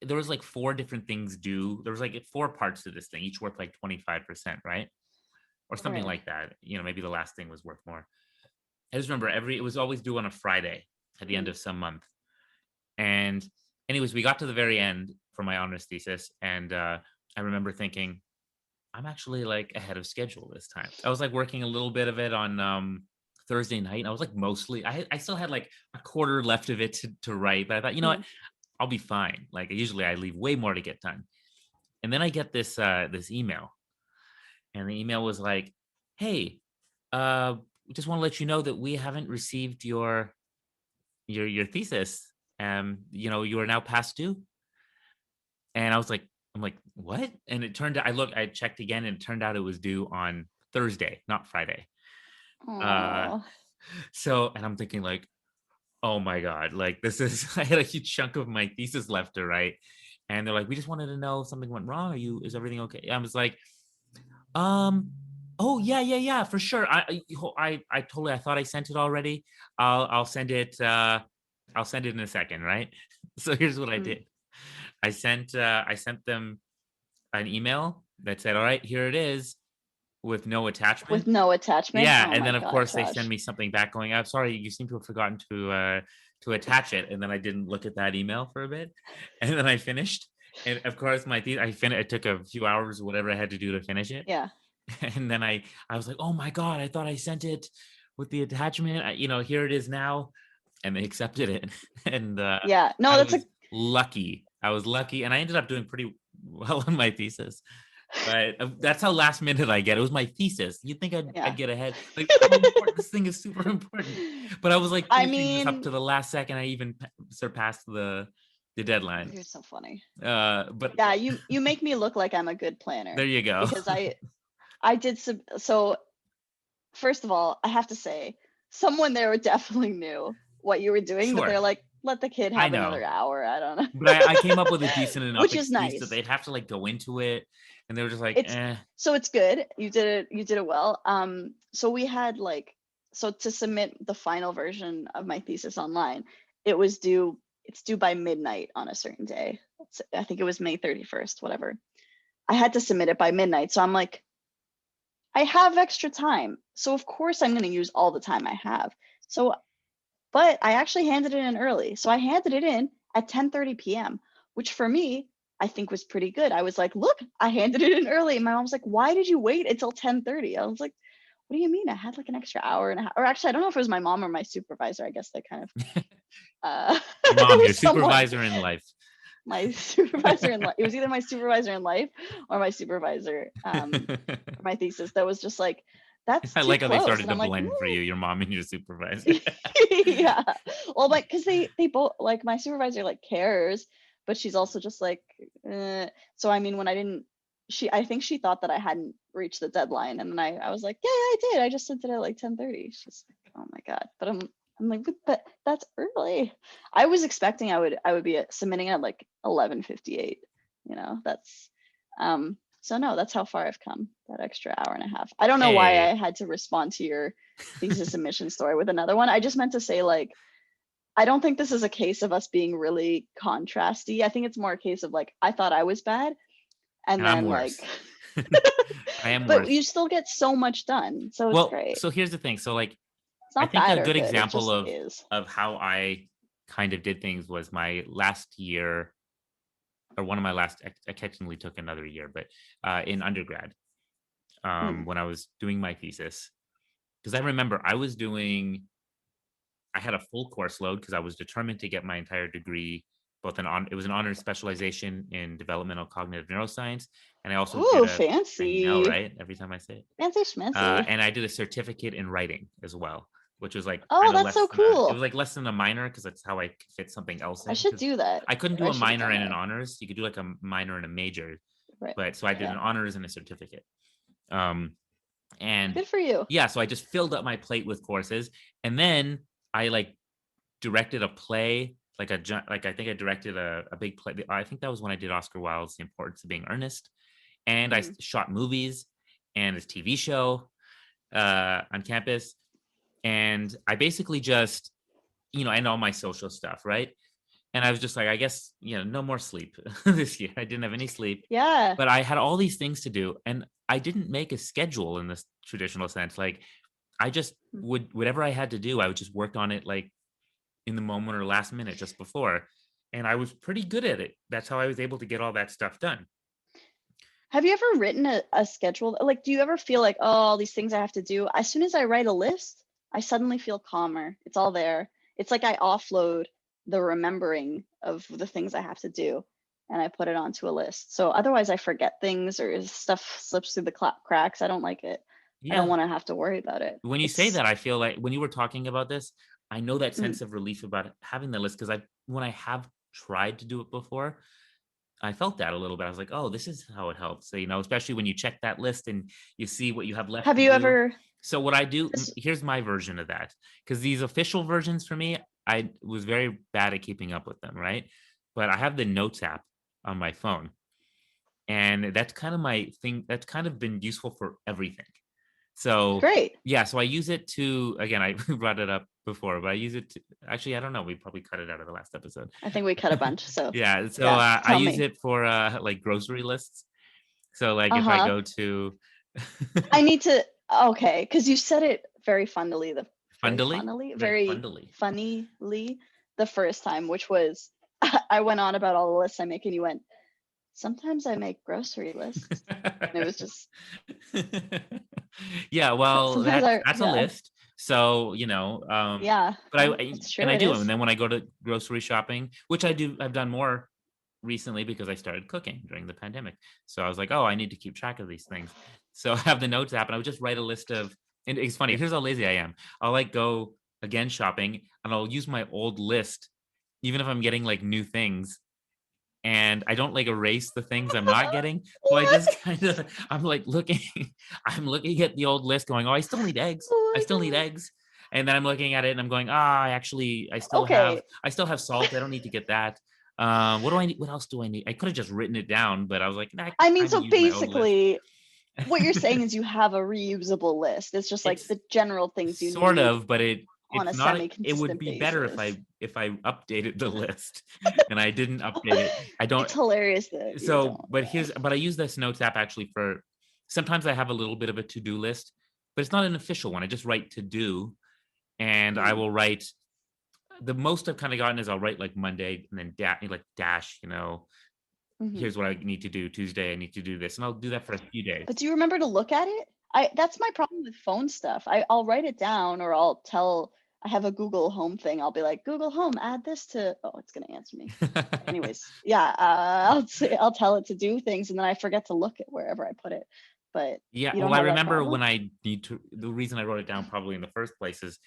there was like 4 different things due. There was like 4 parts to this thing, each worth like 25%, right? Or something like that. Maybe the last thing was worth more. I just remember it was always due on a Friday at the end of some month. And anyways, we got to the very end for my honors thesis, and I remember thinking, I'm actually like ahead of schedule this time. I was like working a little bit of it on Thursday night. And I was like mostly, I still had like a quarter left of it to write, but I thought, you know what, I'll be fine. Like usually I leave way more to get done. And then I get this email, and the email was like, hey, we just want to let you know that we haven't received your thesis. You are now past due. And I'm like, what? And it turned out, I checked again, and it turned out it was due on Thursday, not Friday. So, and I'm thinking like, oh my God, like this is, I had a huge chunk of my thesis left to write. and they're like, we just wanted to know if something went wrong. Is everything okay? I was like, um, oh yeah, for sure. I totally, I thought I sent it already. I'll send it. I'll send it in a second, right? So here's what I Mm. did. I sent them an email that said, all right, here it is, with no With attachment. no attachment. Yeah, Oh and my then of God, course they send Josh. me something back going, I'm sorry, you seem to have forgotten to attach it. And then I didn't look at that email for a bit. And then I finished. And of course it took a few hours, whatever I had to do to finish it. Yeah. And then I was like, oh my God, I thought I sent it with the attachment. Here it is now. And they accepted it. And Yeah. No, I that's a was lucky. I was lucky. And I ended up doing pretty well on my thesis. But that's how last minute I get. It was my thesis. You'd think I'd yeah. get ahead. Like, how important, this thing is super important. But I was like I finishing this up mean, to the last second. I even surpassed the deadline. you're so funny. But Yeah, you make me look like I'm a good there planner you go. because I did so first of all, I have to say someone there definitely knew what you were doing, but Sure, they're like, let the kid I have another know. hour. I don't know. But I came up with a decent enough Which is excuse that nice. they'd have to like go into it, and they were just like, It's eh. so it's good. You did it well. So we had like so to submit the final version of my thesis online, it's due by midnight on a certain day. I think it was May 31st, whatever. I had to submit it by midnight. So I'm like, I have extra time. So of course I'm going to use all the time I have. So but I actually handed it in early. So I handed it in at 10:30 p.m., which for me, I think was pretty good. I was like, look, I handed it in early. And my mom was like, why did you wait until 10:30? I was like, what do you mean? I had like an extra hour and a half. Or actually, I don't know if it was my mom or my supervisor. I guess they kind of Your it mom, your was someone, supervisor in life. my supervisor in life. It was either my supervisor in life or my supervisor for my thesis that was just like, that's I too like how they close. started And to I'm like, blend for you, your mom and your supervisor. yeah. Well, like, because they both like my supervisor like cares, but she's also just like, so I mean, when I didn't, I think she thought that I hadn't reached the deadline, and then I was like, yeah, I did. I just sent it at like 10:30. She's like, oh my God, but I'm like, but that's early. I was expecting I would be submitting at like 11:58. That's so no, that's how far I've come. That extra hour and a half. I don't know why Hey. I had to respond to your thesis submission story with another one. I just meant to say like I don't think this is a case of us being really contrasty. I think it's more a case of like I thought I was bad and And I'm then like worse. I am but worse. you still get so much done. So it's Well, great. so here's the thing. So like It's I not think bad a or good good. It example just is. of how I kind of did things was my last year, or one of my last, I technically took another year, but in undergrad, Mm. when I was doing my thesis. Because I remember I had a full course load because I was determined to get my entire degree, it was an honors specialization in developmental cognitive neuroscience. And I also did Ooh, I know, fancy. right? Every time I say it. Fancy schmancy. And I did a certificate in writing as well, which was like Oh, kind of that's so it cool. was like less than a minor because that's how I could fit something else I in. should Because do that. I couldn't Or do I a should have minor done and an that. honors. You could do like a minor and a major, Right. but so I did Yeah. an honors and a certificate. Um, and Good for you. yeah, so I just filled up my plate with courses, and then I like directed a play, like I think I directed a big play. I think that was when I did Oscar Wilde's The Importance of Being Earnest, and I Mm. shot movies and a TV show on campus, and I basically just and all my social stuff, right? And I was just like, I guess no more sleep this year. I didn't have any sleep, Yeah. but I had all these things to do, and I didn't make a schedule in this traditional sense. Like I just Mm. would whatever I had to do, I would just work on it like in the moment or last minute just before. And I was pretty good at it. That's how I was able to get all that stuff done. Have you ever written a schedule? Like, do you ever feel like, oh, all these things I have to do? As soon as I write a list, I suddenly feel calmer. It's all there. It's like I offload the remembering of the things I have to do and I put it onto a list. So otherwise, I forget things or stuff slips through the cracks. I don't like it. I don't Yeah. want to have to worry about it. When you say It's, that, I feel like when you were talking about this, I know that mm, sense of relief about having the list, because when I have tried to do it before, I felt that a little bit. I was like, oh, this is how it helps. So, especially when you check that list and you see what you have left have to you do. ever, So what I do, this, here's my version of that. Because these official versions for me, I was very bad at keeping up with them, right? But I have the notes app. on my phone. And that's kind of my thing. That's kind of been useful for everything. So Great. yeah, so I use it to, again, I brought it up before, but I use it to, actually, I don't know. We probably cut it out of the last episode. I think we cut a bunch. So Yeah. So yeah, I tell use me. it for like grocery lists. So like if I Uh-huh. go to I need to, okay, because you said it very funnily, Fundily, very very fundily. funnily the first time, which was I went on about all the lists I make, and you went, sometimes I make grocery lists. And it was just, Yeah, well, sometimes that's a yeah, list. So, yeah, but it's and true, I it do. And is. then when I go to grocery shopping, which I've done more recently because I started cooking during the pandemic. So I was like, oh, I need to keep track of these things. So I have the notes app and I would just write a list of, and it's funny, here's how lazy I am. I'll like go again shopping and I'll use my old list, even if I'm getting like new things, and I don't like erase the things I'm not getting. So I just kind of, I'm like looking, I'm looking at the old list going, oh, I still need eggs. Oh I my still need God. eggs. And then I'm looking at it and I'm going, Okay. I still have salt. I don't need to get that. What do I need? What else do I need? I could have just written it down, but I was like, nah, I I mean, kind of so use my old list. basically, what you're saying is you have a reusable list. It's just like It's the general things you sort need of, but on it's a not. It would semi-consistent be better basis. if I updated the list, and I didn't update it. I don't. It's hilarious that you So don't. but Yeah. here's but I use this notes app actually for, sometimes I have a little bit of a to-do list, but it's not an official one. I just write to do, and I Mm, will write, the most I've kind of gotten is I'll write like Monday and then dash, mhm. here's what I need to do. Tuesday I need to do this, and I'll do that for a few days. But do you remember to look at it? That's my problem with phone stuff. I'll write it down, or I'll tell. I have a Google Home thing. I'll be like, Google Home, add this to. Oh, it's gonna answer me. Anyways, yeah, I'll tell it to do things, and then I forget to look at wherever I put it. But Yeah, you well, don't I have that remember problem? when I need to, the reason I wrote it down probably in the first place is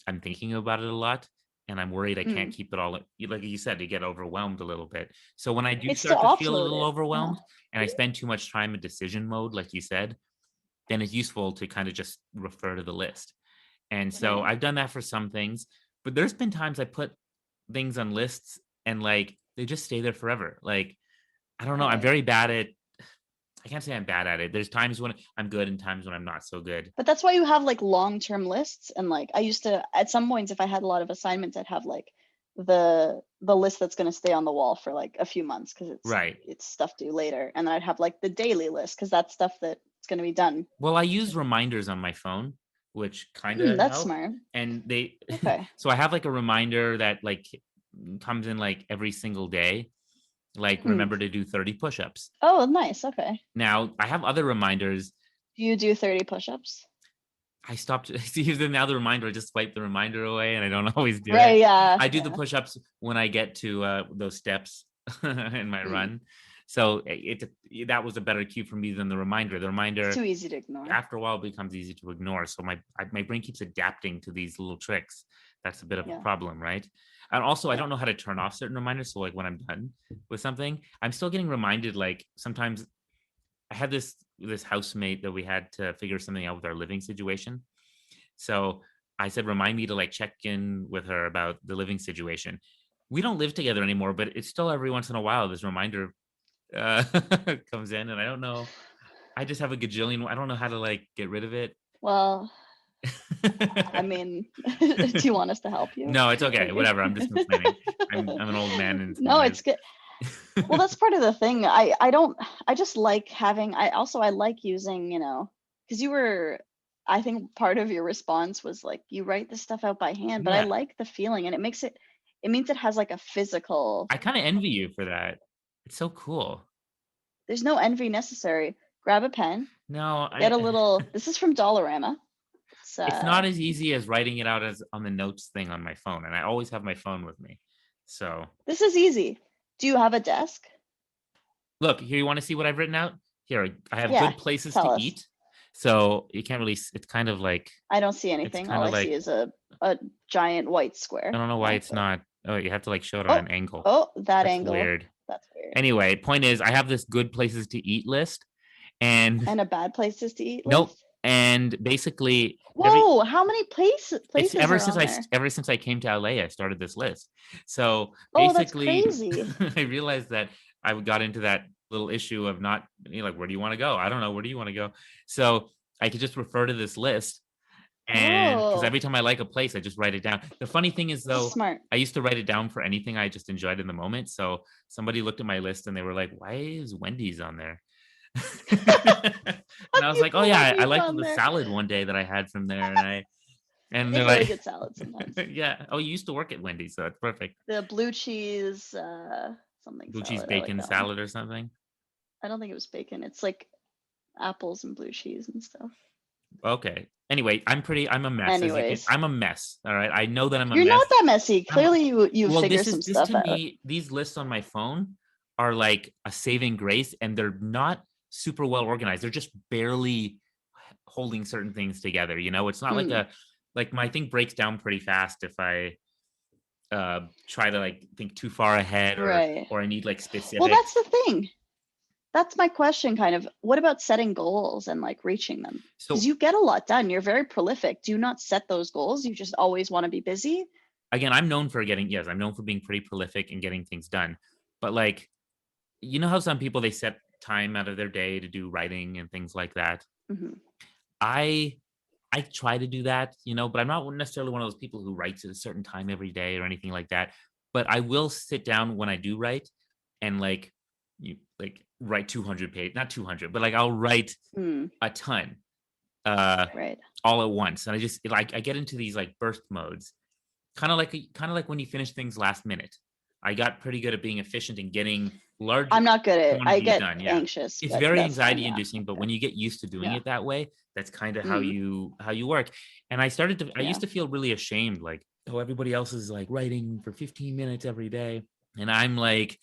I'm thinking about it a lot and I'm worried I can't Mm. keep it all. Like you said, you get overwhelmed a little bit. So when I do It's to start to feel a offload little it. Uh-huh. overwhelmed and I spend too much time in decision mode, like you said, then it's useful to kind of just refer to the list. And so Right. I've done that for some things, but there's been times I put things on lists and like they just stay there forever. Like, I don't know. I'm Right. very bad at, I can't say I'm bad at it. There's times when I'm good and times when I'm not so good. But that's why you have like long-term lists. And like I used to, at some points, if I had a lot of assignments, I'd have like the list that's going to stay on the wall for like a few months because Right. it's stuff due later. And then I'd have like the daily list because that's stuff that's going to be done. Well, I use reminders on my phone, which kind Hmm, of that's help. smart. And they, Okay. so I have like a reminder that like comes in like every single day, like Hmm. remember to do 30 push-ups. Oh, nice. Okay. Now I have other reminders. Do you do 30 push-ups? I stopped. See, now the reminder, I just swipe the reminder away and I don't always do it. Right. Yeah. I do the Yeah. push-ups when I get to those steps in my Hmm. run. So that was a better cue for me than the reminder. The It's reminder too easy to ignore. after a while becomes easy to ignore. So my brain keeps adapting to these little tricks. That's a bit of a Yeah. problem, right? And also I Yeah. don't know how to turn off certain reminders. So like when I'm done with something, I'm still getting reminded. Like sometimes I had this housemate that we had to figure something out with our living situation. So I said, remind me to like check in with her about the living situation. We don't live together anymore, but it's still every once in a while this reminder uh, comes in, and I don't know. I just have a gajillion. I don't know how to like get rid of it. Well, I mean, do you want us to help you? No, it's okay. Maybe. Whatever. I'm just complaining. I'm an old man in some No, it's ways. good. Well, that's part of the thing. I don't I just like having I like using, because you were I think part of your response was like you write this stuff out by hand, but I Yeah, like the feeling and it means it has like a physical. I kind of envy you for that. It's so cool. There's no envy necessary. Grab a pen, No, get a I. little. This is from Dollarama. It's It's not as easy as writing it out as on the notes thing on my phone, and I always have my phone with me. So this is easy. Do you have a desk? look here. You want to see what I've written out? Here, I have Yeah, good places tell to us. eat. So you can't really. It's kind of like. I don't see It's anything. All kind of I see like. is a giant white I square. don't know why No, it's what? not. Oh, you have to like show it on Oh, an angle. oh, that That's angle. weird. That's weird. Anyway, point is, I have this good places to eat list, and And a bad places to eat nope. list? And basically, every Whoa, how many it's places are on there? ever since I came to LA, I started this list. So Oh, that's basically, crazy. I realized that I got into that little issue of not, like, where do you want to go? I don't know. Where do you want to go? So I could just refer to this list. And because Oh, every time I like a place, I just write it down. The funny thing is, this is though, smart. I used to write it down for anything I just enjoyed in the moment. So somebody looked at my list and they were like, why is Wendy's on there? Why And I do was you like, oh put yeah, I Wendy's liked on the there? salad one day that I had from there, and They they're have really like, good salads sometimes. yeah, oh, you used to work at Wendy's, so it's perfect. The blue cheese something Blue cheese salad. I like bacon that one. salad or something. I don't think it was bacon. It's like apples and blue cheese and stuff. Okay. Anyway, I'm a mess, as you can. Anyways, I'm a mess. All right. I know that I'm a you're mess. not that messy. I'm Clearly, you Well, figure some this stuff to out. me, these lists on my phone are like a saving grace, and they're not super well organized. They're just barely holding certain things together. It's not like Mm, like my thing breaks down pretty fast if I try to like think too far ahead, right. or I need like Well, that's specifics. the thing. That's my question, kind of. What about setting goals and like reaching them? Because So you get a lot done. You're very prolific. Do you not set those goals? You just always want to be busy? again, I'm known for being pretty prolific and getting things done. But like, how some people, they set time out of their day to do writing and things like that. Hmm. I I try to do that, but I'm not necessarily one of those people who writes at a certain time every day or anything like that. But I will sit down when I do write and write 200 page, not 200, but like I'll write Mm, a ton uh right. all at once. And I just like I get into these like burst modes. Kind of like when you finish things last minute. I got pretty good at being efficient and getting large I'm not good at it. I quantities get done. Yeah. anxious, It's but very that's fine. anxiety Yeah. inducing, but Okay. when you get used to doing Yeah. it that way, that's kind of Mm, how you work. And I yeah. used to feel really ashamed, like, oh, everybody else is like writing for 15 minutes every day. And I'm like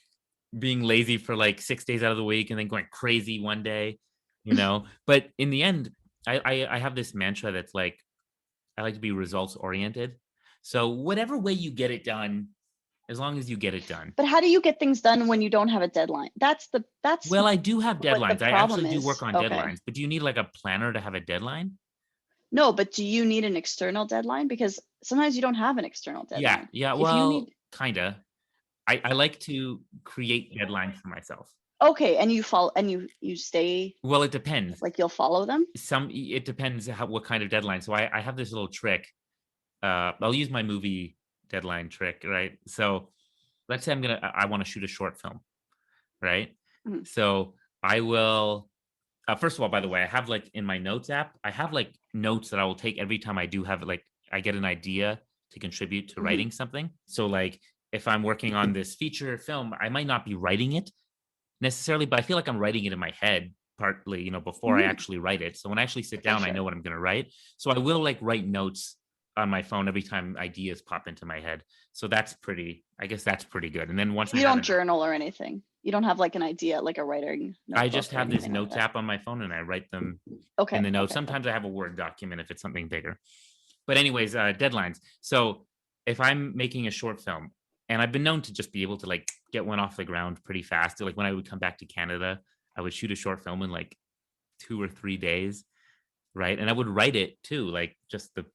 being lazy for like 6 days out of the week and then going crazy one day. But in the end, I have this mantra that's like, I like to be results oriented. So whatever way you get it done, as long as you get it done. But how do you get things done when you don't have a deadline? That's Well, I do have what the deadlines. I problem actually do work is. on Okay. deadlines, but do you need like a planner to have a deadline? No, but do you need an external deadline? Because sometimes you don't have an external Yeah, deadline. yeah. If you Well, need, kinda. I like to create deadlines for myself. okay, and you follow and you stay Well, it depends. like you'll follow them. It depends what kind of deadline. So I have this little trick. I'll use my movie deadline trick, right? So let's say I want to shoot a short film, right? Mhm. So I will. First of all, by the way, I have like in my notes app, I have like notes that I will take every time I do have like I get an idea to contribute to Mhm. writing something. So like if I'm working on this feature film, I might not be writing it necessarily, but I feel like I'm writing it in my head partly, before I Mhm. actually write it. So when I actually sit For down, I know sure. what I'm going to write. So I will like write notes on my phone every time ideas pop into my head. So I guess that's pretty good. And then once I You have don't enough, journal or anything. You don't have like an idea, like a writing I just notebook or have this anything like notes that. app on my phone and I write them in Okay. the notes. Okay. Okay. Sometimes I have a Word document if it's something bigger. But anyways, deadlines. So if I'm making a short film, and I've been known to just be able to like get one off the ground pretty fast. Like when I would come back to Canada, I would shoot a short film in like 2 or 3 days, right? And I would write it too, like just the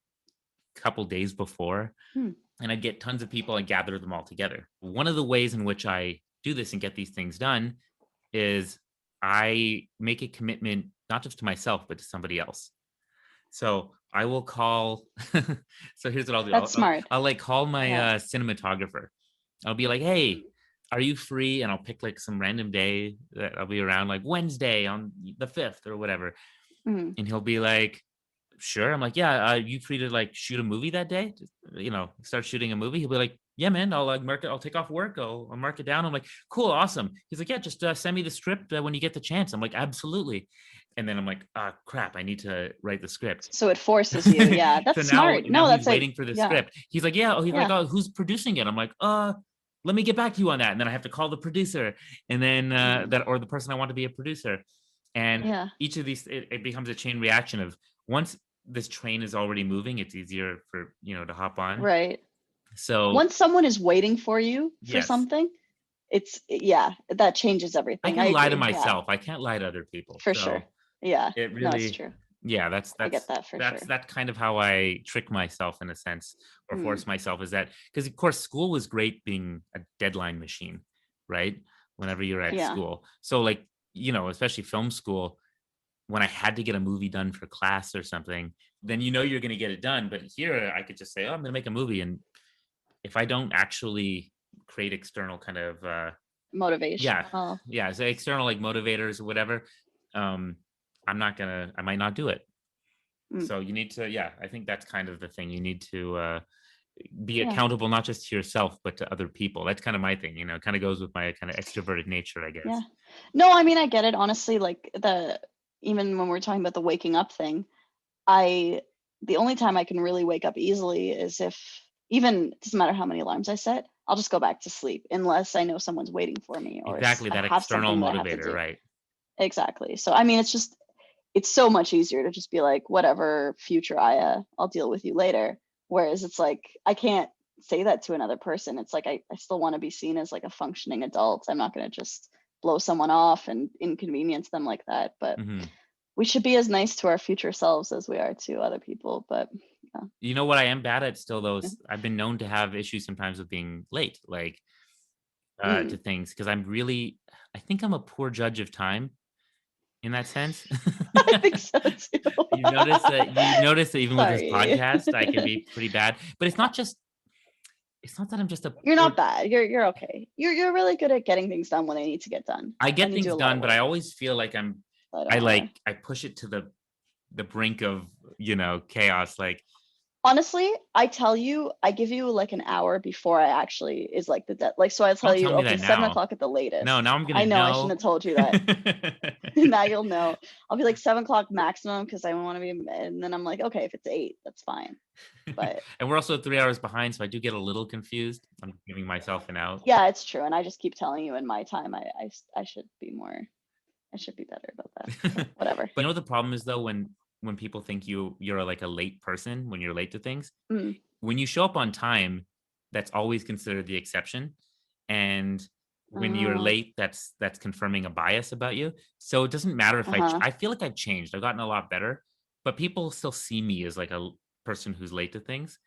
couple days before. Hmm. And I'd get tons of people and gather them all together. One of the ways in which I do this and get these things done is I make a commitment not just to myself, but to somebody else. So I will call. So here's what I'll do. That's smart. I'll like call my Yeah. cinematographer. I'll be like, hey, are you free? And I'll pick like some random day that I'll be around, like Wednesday on the 5th or whatever. Mhm. And he'll be like, sure. I'm like, yeah, you free to like shoot a movie that day? Just, start shooting a movie. He'll be like, yeah, man, I'll like mark it. I'll take off work. I'll mark it down. I'm like, cool, awesome. He's like, yeah, just send me the script when you get the chance. I'm like, absolutely. And then I'm like, ah, crap, I need to write the script. So it forces you. Yeah, So that's now, smart. No, he's that's like, waiting for the yeah, script. He's like, yeah. Oh, he's like, yeah. oh, who's producing it? I'm like, let me get back to you on that. And then I have to call the producer, and then Mhm. that or the person I want to be a producer. And Yeah. each of these, it becomes a chain reaction of once this train is already moving, it's easier for to hop on. Right. So Once someone is waiting for you for yes, something, yeah, that changes I everything. I can lie to agree. Yeah, myself. I can't lie to other people. for sure. So Yeah. it No, it's really, true. yeah, I get that for sure. that's kind of how I trick myself in a sense, or Mm. force myself, is that because of course school was great being a deadline machine, right? whenever you're at Yeah. school. So like, especially film school, when I had to get a movie done for class or something, then you're going to get it done. But here I could just say, oh, I'm going to make a movie. And if I don't actually create external kind of, yeah, Motivational. yeah, so external like motivators or whatever, um, I might not do it. Mm, So you need to, yeah, I think that's kind of the thing. You need to be yeah. accountable, not just to yourself, but to other people. That's kind of my thing, it kind of goes with my kind of extroverted nature, I Yeah. guess. No, I mean, I get it. Honestly, like even when we're talking about the waking up thing, I the only time I can really wake up easily is if even it doesn't matter how many alarms I set, I'll just go back to sleep unless I know someone's waiting for me or Exactly, I that have external something that I have to motivator, do. right? Exactly. So I mean, it's so much easier to just be like, whatever, future Aya, I'll deal with you later. Whereas it's like I can't say that to another person. It's like I still want to be seen as like a functioning adult. I'm not gonna just blow someone off and inconvenience them like that. But Hmm. we should be as nice to our future selves as we are to other people. But You know what I am bad at still, though, yeah. is I've been known to have issues sometimes with being late, like to Mm, things, because I think I'm a poor judge of time in that sense. I think so too. You notice that even with this Sorry. podcast, I can be pretty bad. But it's not that I'm just a You're poor. not bad. You're okay. You're really good at getting things done when they need to get done. I And get you do things a lot of done, but I work. always feel like I don't I wanna like I push it to the brink of chaos. Like, honestly, I tell you, I give you like an hour before I actually is like the dead. Like, so I tell don't you, tell me okay, that seven now. o'clock at the No, latest. now I'm gonna I know I shouldn't know. have told you that. Now you'll know. I'll be like 7 o'clock maximum because I want to be, and then I'm like, okay, if it's 8, that's fine. But And we're also 3 hours behind, so I do get a little confused. I'm giving myself an out. yeah, it's true. And I just keep telling you in my time, I should be more, I should be better about that. So whatever. But the problem is, though, when people think you're like a late person when you're late to things, Mm, when you show up on time, that's always considered the exception. And when you're uh, late, that's confirming a bias about you. So it doesn't matter if uh-huh. I feel like I've changed. I've gotten a lot better, but people still see me as like a person who's late to things.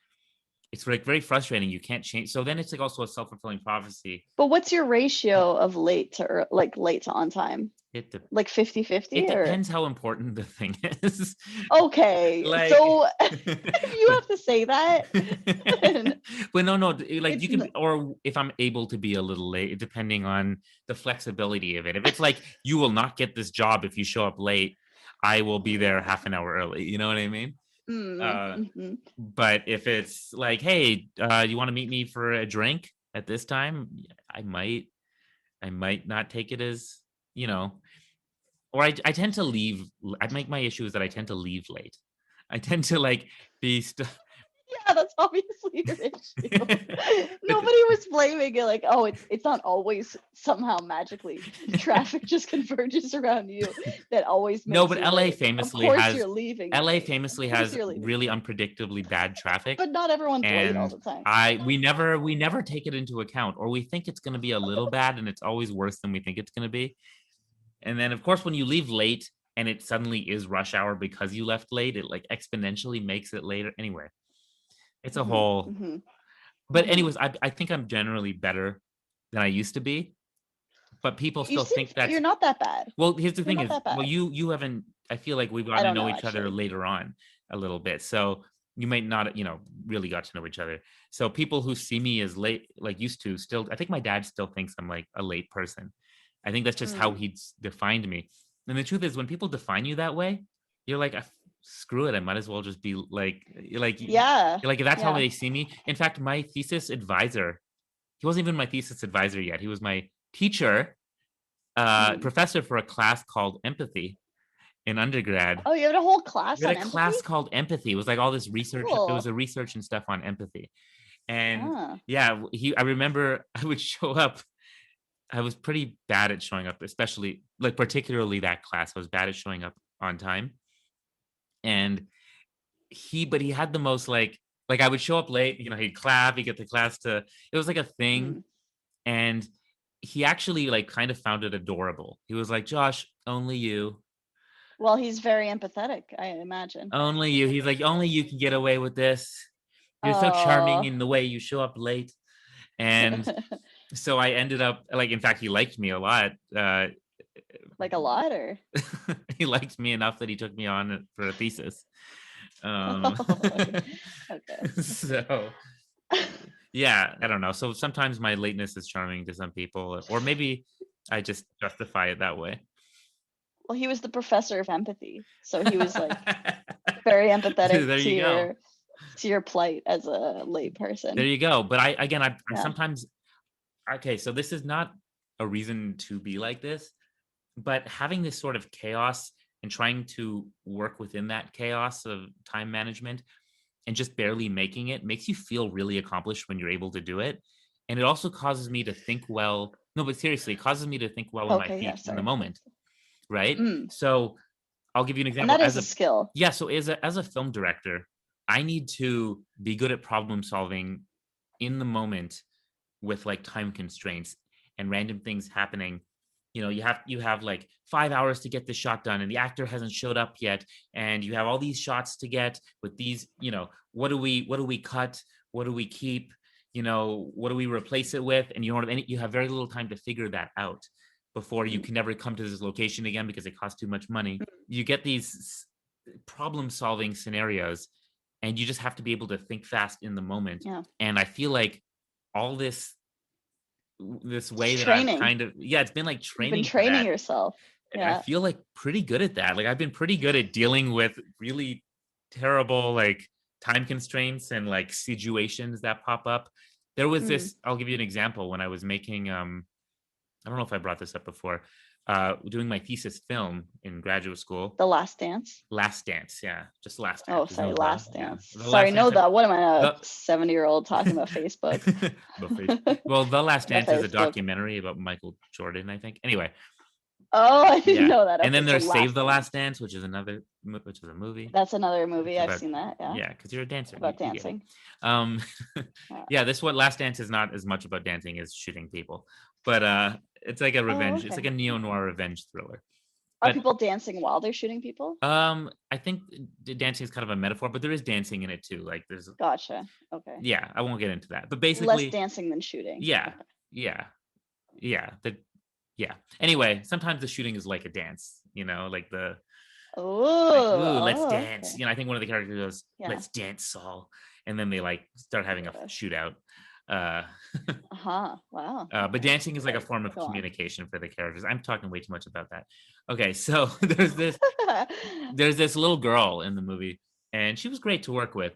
It's like very frustrating. You can't change. So then it's like also a self-fulfilling prophecy. But what's your ratio of late to like late to on time? It de- Like 50-50 it or depends how important the thing is. okay. Like, So if you have to say that, then but no, like you it's can or if I'm able to be a little late, depending on the flexibility of it. If it's like you will not get this job if you show up late, I will be there half an hour early. You know what I mean? mm, Uh, mhm. but if it's like, hey, you want to meet me for a drink at this time? I might not take it as, you know, or I tend to leave. I make my issue is that I tend to leave late. I tend to like be Yeah, that's obviously your issue. but Nobody was blaming it like, oh, it's not always somehow magically traffic just converges around you that always no, makes but you late. Of course you're leaving LA late. Of famously course has you're leaving really late. unpredictably bad traffic, But not everyone's late all and the time. we never take it into account, or we think it's going to be a little bad, and it's always worse than we think it's going to be. And then of course when you leave late and it suddenly is rush hour because you left late, it like exponentially makes it later. Anyway, it's a Hmm. whole. Hmm. But Hmm. anyways, I think I'm generally better than I used to be, but people You still seem think that's. you're not that bad. Well, here's the You're thing not is, that well, bad. you haven't. I feel like we've I gotten to don't know know each other actually. later on a little bit, so you might not, really got to know each other. So people who see me as late, like used to, still, I think my dad still thinks I'm like a late person. I think that's just how Mm. he's defined me. And the truth is, when people define you that way, you're like, screw it. I might as well just be like, Yeah. you're like, if that's how Yeah. they see me. In fact, my thesis advisor, he wasn't even my thesis advisor yet. He was my teacher, Mm. professor for a class called empathy in undergrad. Oh, you had a whole We class had on a empathy? class called empathy. It was like all this research. It was Cool. a research and stuff on empathy. And Ah. yeah, I remember I would show up. I was pretty bad at showing up, especially like particularly that class. I was bad at showing up on time. And but he had the most like I would show up late, he'd clap, he'd get the class to, it was like a thing. Mm. And he actually like kind of found it adorable. He was like, Josh, only you. Well, he's very empathetic, I imagine. Only you. He's like, only you can get away with this. You're so charming Oh. in the way you show up late. And So I ended up like, in fact, he liked me a lot. Like a lot, or? He liked me enough that he took me on for a thesis. Um, Okay. Okay. so yeah, I don't know. So sometimes my lateness is charming to some people, or maybe I just justify it that way. Well, he was the professor of empathy, so he was like very empathetic There to you go. your plight as a late There person. you go. But I Yeah. sometimes, okay, so this is not a reason to be like this, but having this sort of chaos and trying to work within that chaos of time management and just barely making it makes you feel really accomplished when you're able to do it. And it also causes me to think well. No, but seriously, it causes me to think well on my Okay. Yeah. feet in the Sorry. moment, right? Mm. So I'll give you an And example. that is a skill. Yeah, so as a film director, I need to be good at problem solving in the moment with like time constraints and random things happening. You have like 5 hours to get this shot done, and the actor hasn't showed up yet, and you have all these shots to get with these. What do we cut? What do we keep? What do we replace it with? And you have very little time to figure that out before you Mm. can never come to this location again because it costs too much money. You get these problem solving scenarios, and you just have to be able to think fast in the moment. Yeah. And I feel like all this It's way that I've training. kind of, yeah, it's been like You've been training for training that. yourself. And I Yeah. feel like pretty good at that. Like I've been pretty good at dealing with really terrible like time constraints and like situations that pop up. There was Mm. this, I'll give you an example when I was making I don't know if I brought this up before, doing my thesis film in graduate school. The Last Dance. Last Dance, yeah, just Last Dance. Oh, There's sorry, no the, Last yeah, Dance. the Sorry, Last no, Dance. the what am I, a The 70-year-old talking about Facebook? well, The Last The Dance is a Facebook. documentary about Michael Jordan, I think. Anyway, Oh, I didn't yeah, know that. and Okay, then so there's Save Last the Dance. Last Dance, which is a movie. That's another It's movie. I've about, seen that. Yeah, yeah, because you're a dancer, you, about you get it. dancing. Um, Yeah. yeah, this what Last Dance is not as much about dancing as shooting people, but it's like a Oh, revenge. It's like okay. a neo noir revenge thriller. Are But people dancing while they're shooting people? I think dancing is kind of a metaphor, but there is dancing in it too. Like there's, Gotcha. Okay. yeah, I won't get into that, but Less basically, dancing than shooting. yeah, Okay. yeah, yeah. Yeah. Anyway, sometimes the shooting is like a dance, like like, ooh, let's Oh, dance. okay. I think one of the characters goes, Yeah. let's dance, Saul. And then they like start Oh my having a gosh. shootout. Uh, Uh-huh. Wow. but Okay. dancing is like a Sorry. form of Go on. communication for the characters. I'm talking way too much about that. Okay, so there's this little girl in the movie, and she was great to work with.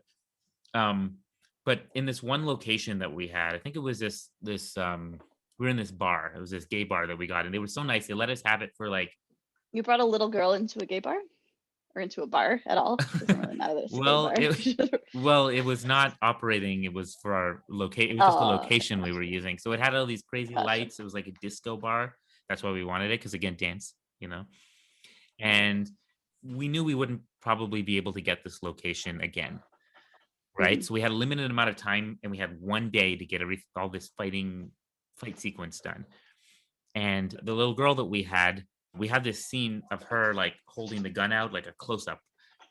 Um, but in this one location that we had, I think it was this we were in this bar. It was this gay bar that we got, and they were so nice. They let us have it for like, You brought a little girl into a gay bar or into a bar at all? Doesn't really matter that it's a gay well, bar. it was not operating. It was for our location. It was just a Oh, okay. location we were using. So it had all these crazy Gotcha. lights. It was like a disco bar. That's why we wanted it, because again, dance, you know. Right. And we knew we wouldn't probably be able to get this location again, right? Mhm. So we had a limited amount of time, and we had one day to get all this fight sequence done. And the little girl that we had this scene of her like holding the gun out, like a close up,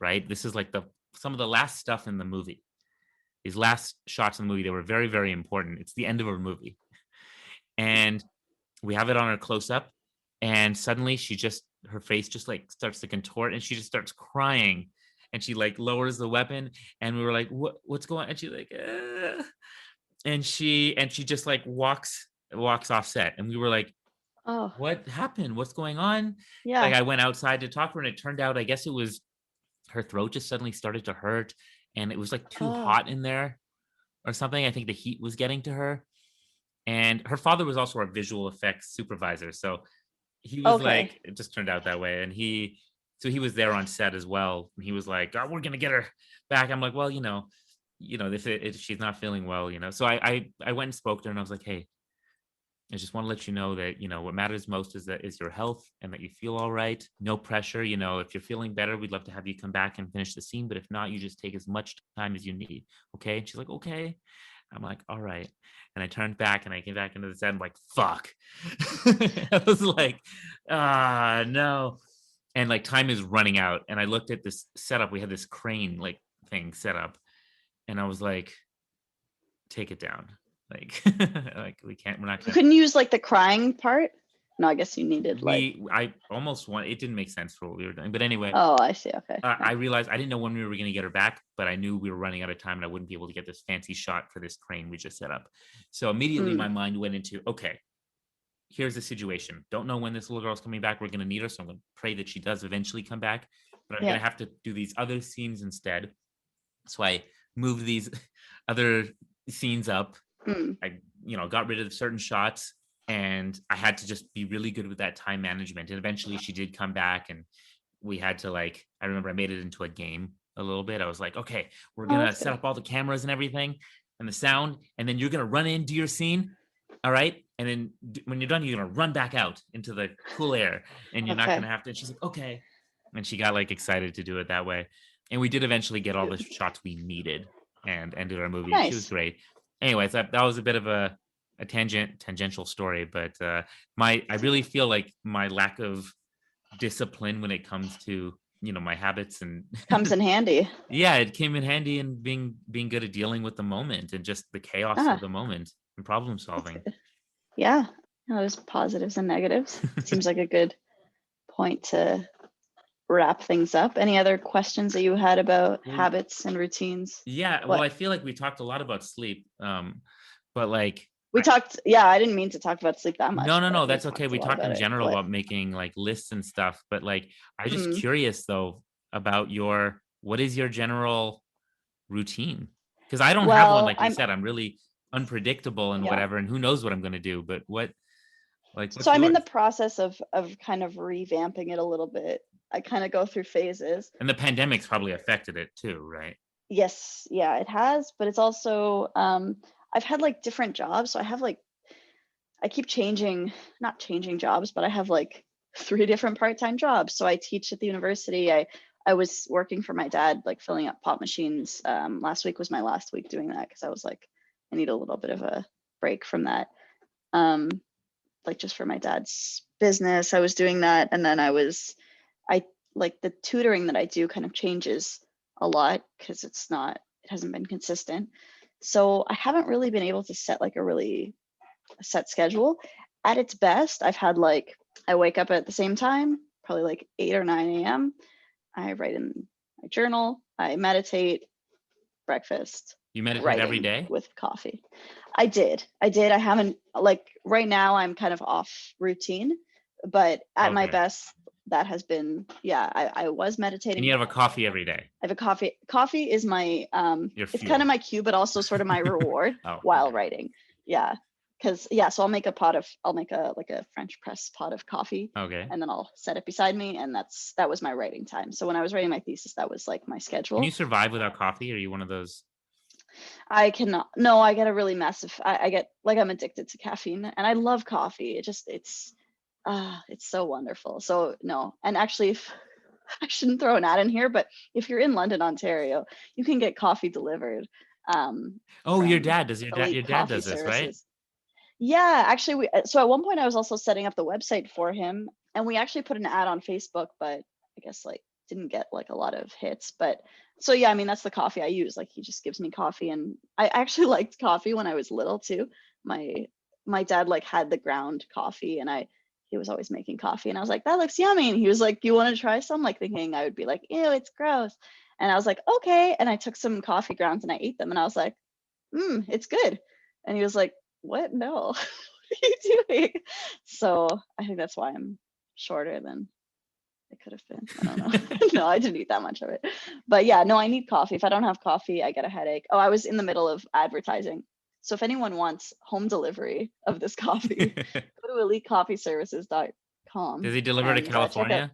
right? This is like some of the last stuff in the movie. These last shots in the movie, they were very, very important. It's the end of a movie. And we have it on her close up, and suddenly her face just like starts to contort, and she just starts crying, and she like lowers the weapon, and we were like, what's going on? And she's like, and she just like walks off set, and we were like, Oh, what happened? What's going on? Like yeah. I went outside to talk to her, and it turned out, I guess it was her throat just suddenly started to hurt, and it was like too Oh, hot in there or something. I think the heat was getting to her. And her father was also our visual effects supervisor. So he was okay. like, it just turned out that way. And he was there on set as well. And he was like, oh, we're gonna get her back. I'm like, well, if she's not feeling well, So I went and spoke to her, and I was like, hey, I just want to let you know that, what matters most is your health, and that you feel all right. No pressure. If you're feeling better, we'd love to have you come back and finish the scene. But if not, you just take as much time as you need. Okay. And she's like, okay. I'm like, all right. And I turned back, and I came back into the set. I'm like, fuck. I was like, no. And like time is running out. And I looked at this setup. We had this crane like thing set up. And I was like, take it down. Like, like we're not You gonna. couldn't use like the crying part. No, I guess you needed like. I almost want. It didn't make sense for what we were doing, but anyway, Oh, I see. Okay. I realized I didn't know when we were going to get her back, but I knew we were running out of time and I wouldn't be able to get this fancy shot for this crane we just set up. So immediately my mind went into, okay, here's the situation. Don't know when this little girl's coming back. We're going to need her. So I'm going to pray that she does eventually come back, but I'm going to have to do these other scenes instead. So I moved these other scenes up. I, got rid of certain shots, and I had to just be really good with that time management. And eventually she did come back, and we had to I remember I made it into a game a little bit. I was like, okay, we're going to set up all the cameras and everything and the sound, and then you're going to run into your scene. All right. And then when you're done, you're going to run back out into the cool air, and you're not going to have to. And she's like, okay. And she got excited to do it that way. And we did eventually get all the shots we needed and ended our movie. Nice. She was great. Anyways, that was a bit of a tangential story, but I really feel like my lack of discipline when it comes to my habits and comes in handy. Yeah, it came in handy, and being good at dealing with the moment and just the chaos of the moment and problem solving. Yeah, there's positives and negatives. Seems like a good point to wrap things up. Any other questions that you had about habits and routines? Yeah, well, I feel like we talked a lot about sleep, but we talked. Yeah, I didn't mean to talk about sleep that much. No, that's okay. We talked in general about making lists and stuff, but I'm just curious though about what is your general routine? Because I don't have one, like you said. I'm really unpredictable and whatever, and who knows what I'm going to do. But so I'm in the process of kind of revamping it a little bit. I kind of go through phases. And the pandemic's probably affected it too, right? Yes, yeah, it has. But it's also I've had different jobs, so I have I keep not changing jobs, but I have 3 different part-time jobs. So I teach at the university. I was working for my dad, filling up pop machines. Last week was my last week doing that because I was I need a little bit of a break from that. Just for my dad's business, I was doing that. And then the tutoring that I do kind of changes a lot because it hasn't been consistent. So I haven't really been able to set a really set schedule. At its best, I've had I wake up at the same time, probably 8 or 9 a.m. I write in my journal, I meditate, breakfast. You meditate every day? With coffee. I did. I haven't right now I'm kind of off routine, but at my best, that has been, I was meditating. And you have a coffee every day? I have a coffee. Coffee is my, it's kind of my cue, but also sort of my reward while writing. Yeah. Because so I'll make a French press pot of coffee. Okay. And then I'll set it beside me, and that was my writing time. So when I was writing my thesis, that was my schedule. Can you survive without coffee? Are you one of those? I cannot. No, I get a really massive. I get I'm addicted to caffeine, and I love coffee. It's so wonderful. So no, and actually, if I shouldn't throw an ad in here, but if you're in London, Ontario, you can get coffee delivered. Your dad does. Your dad does this, right? Yeah, actually, so at one point I was also setting up the website for him, and we actually put an ad on Facebook, but I guess didn't get a lot of hits. But so yeah, I mean that's the coffee I use. He just gives me coffee, and I actually liked coffee when I was little too. My dad had the ground coffee, and he was always making coffee, and I was like, that looks yummy. And he was like, you want to try some? Thinking I would be like, ew, it's gross. And I was like, okay. And I took some coffee grounds and I ate them, and I was like, it's good. And he was like, what? No, what are you doing? So I think that's why I'm shorter than it could have been. I don't know. No, I didn't eat that much of it. But yeah, no, I need coffee. If I don't have coffee, I get a headache. Oh, I was in the middle of advertising. So if anyone wants home delivery of this coffee, go to elitecoffeeservices.com. Does he deliver to California?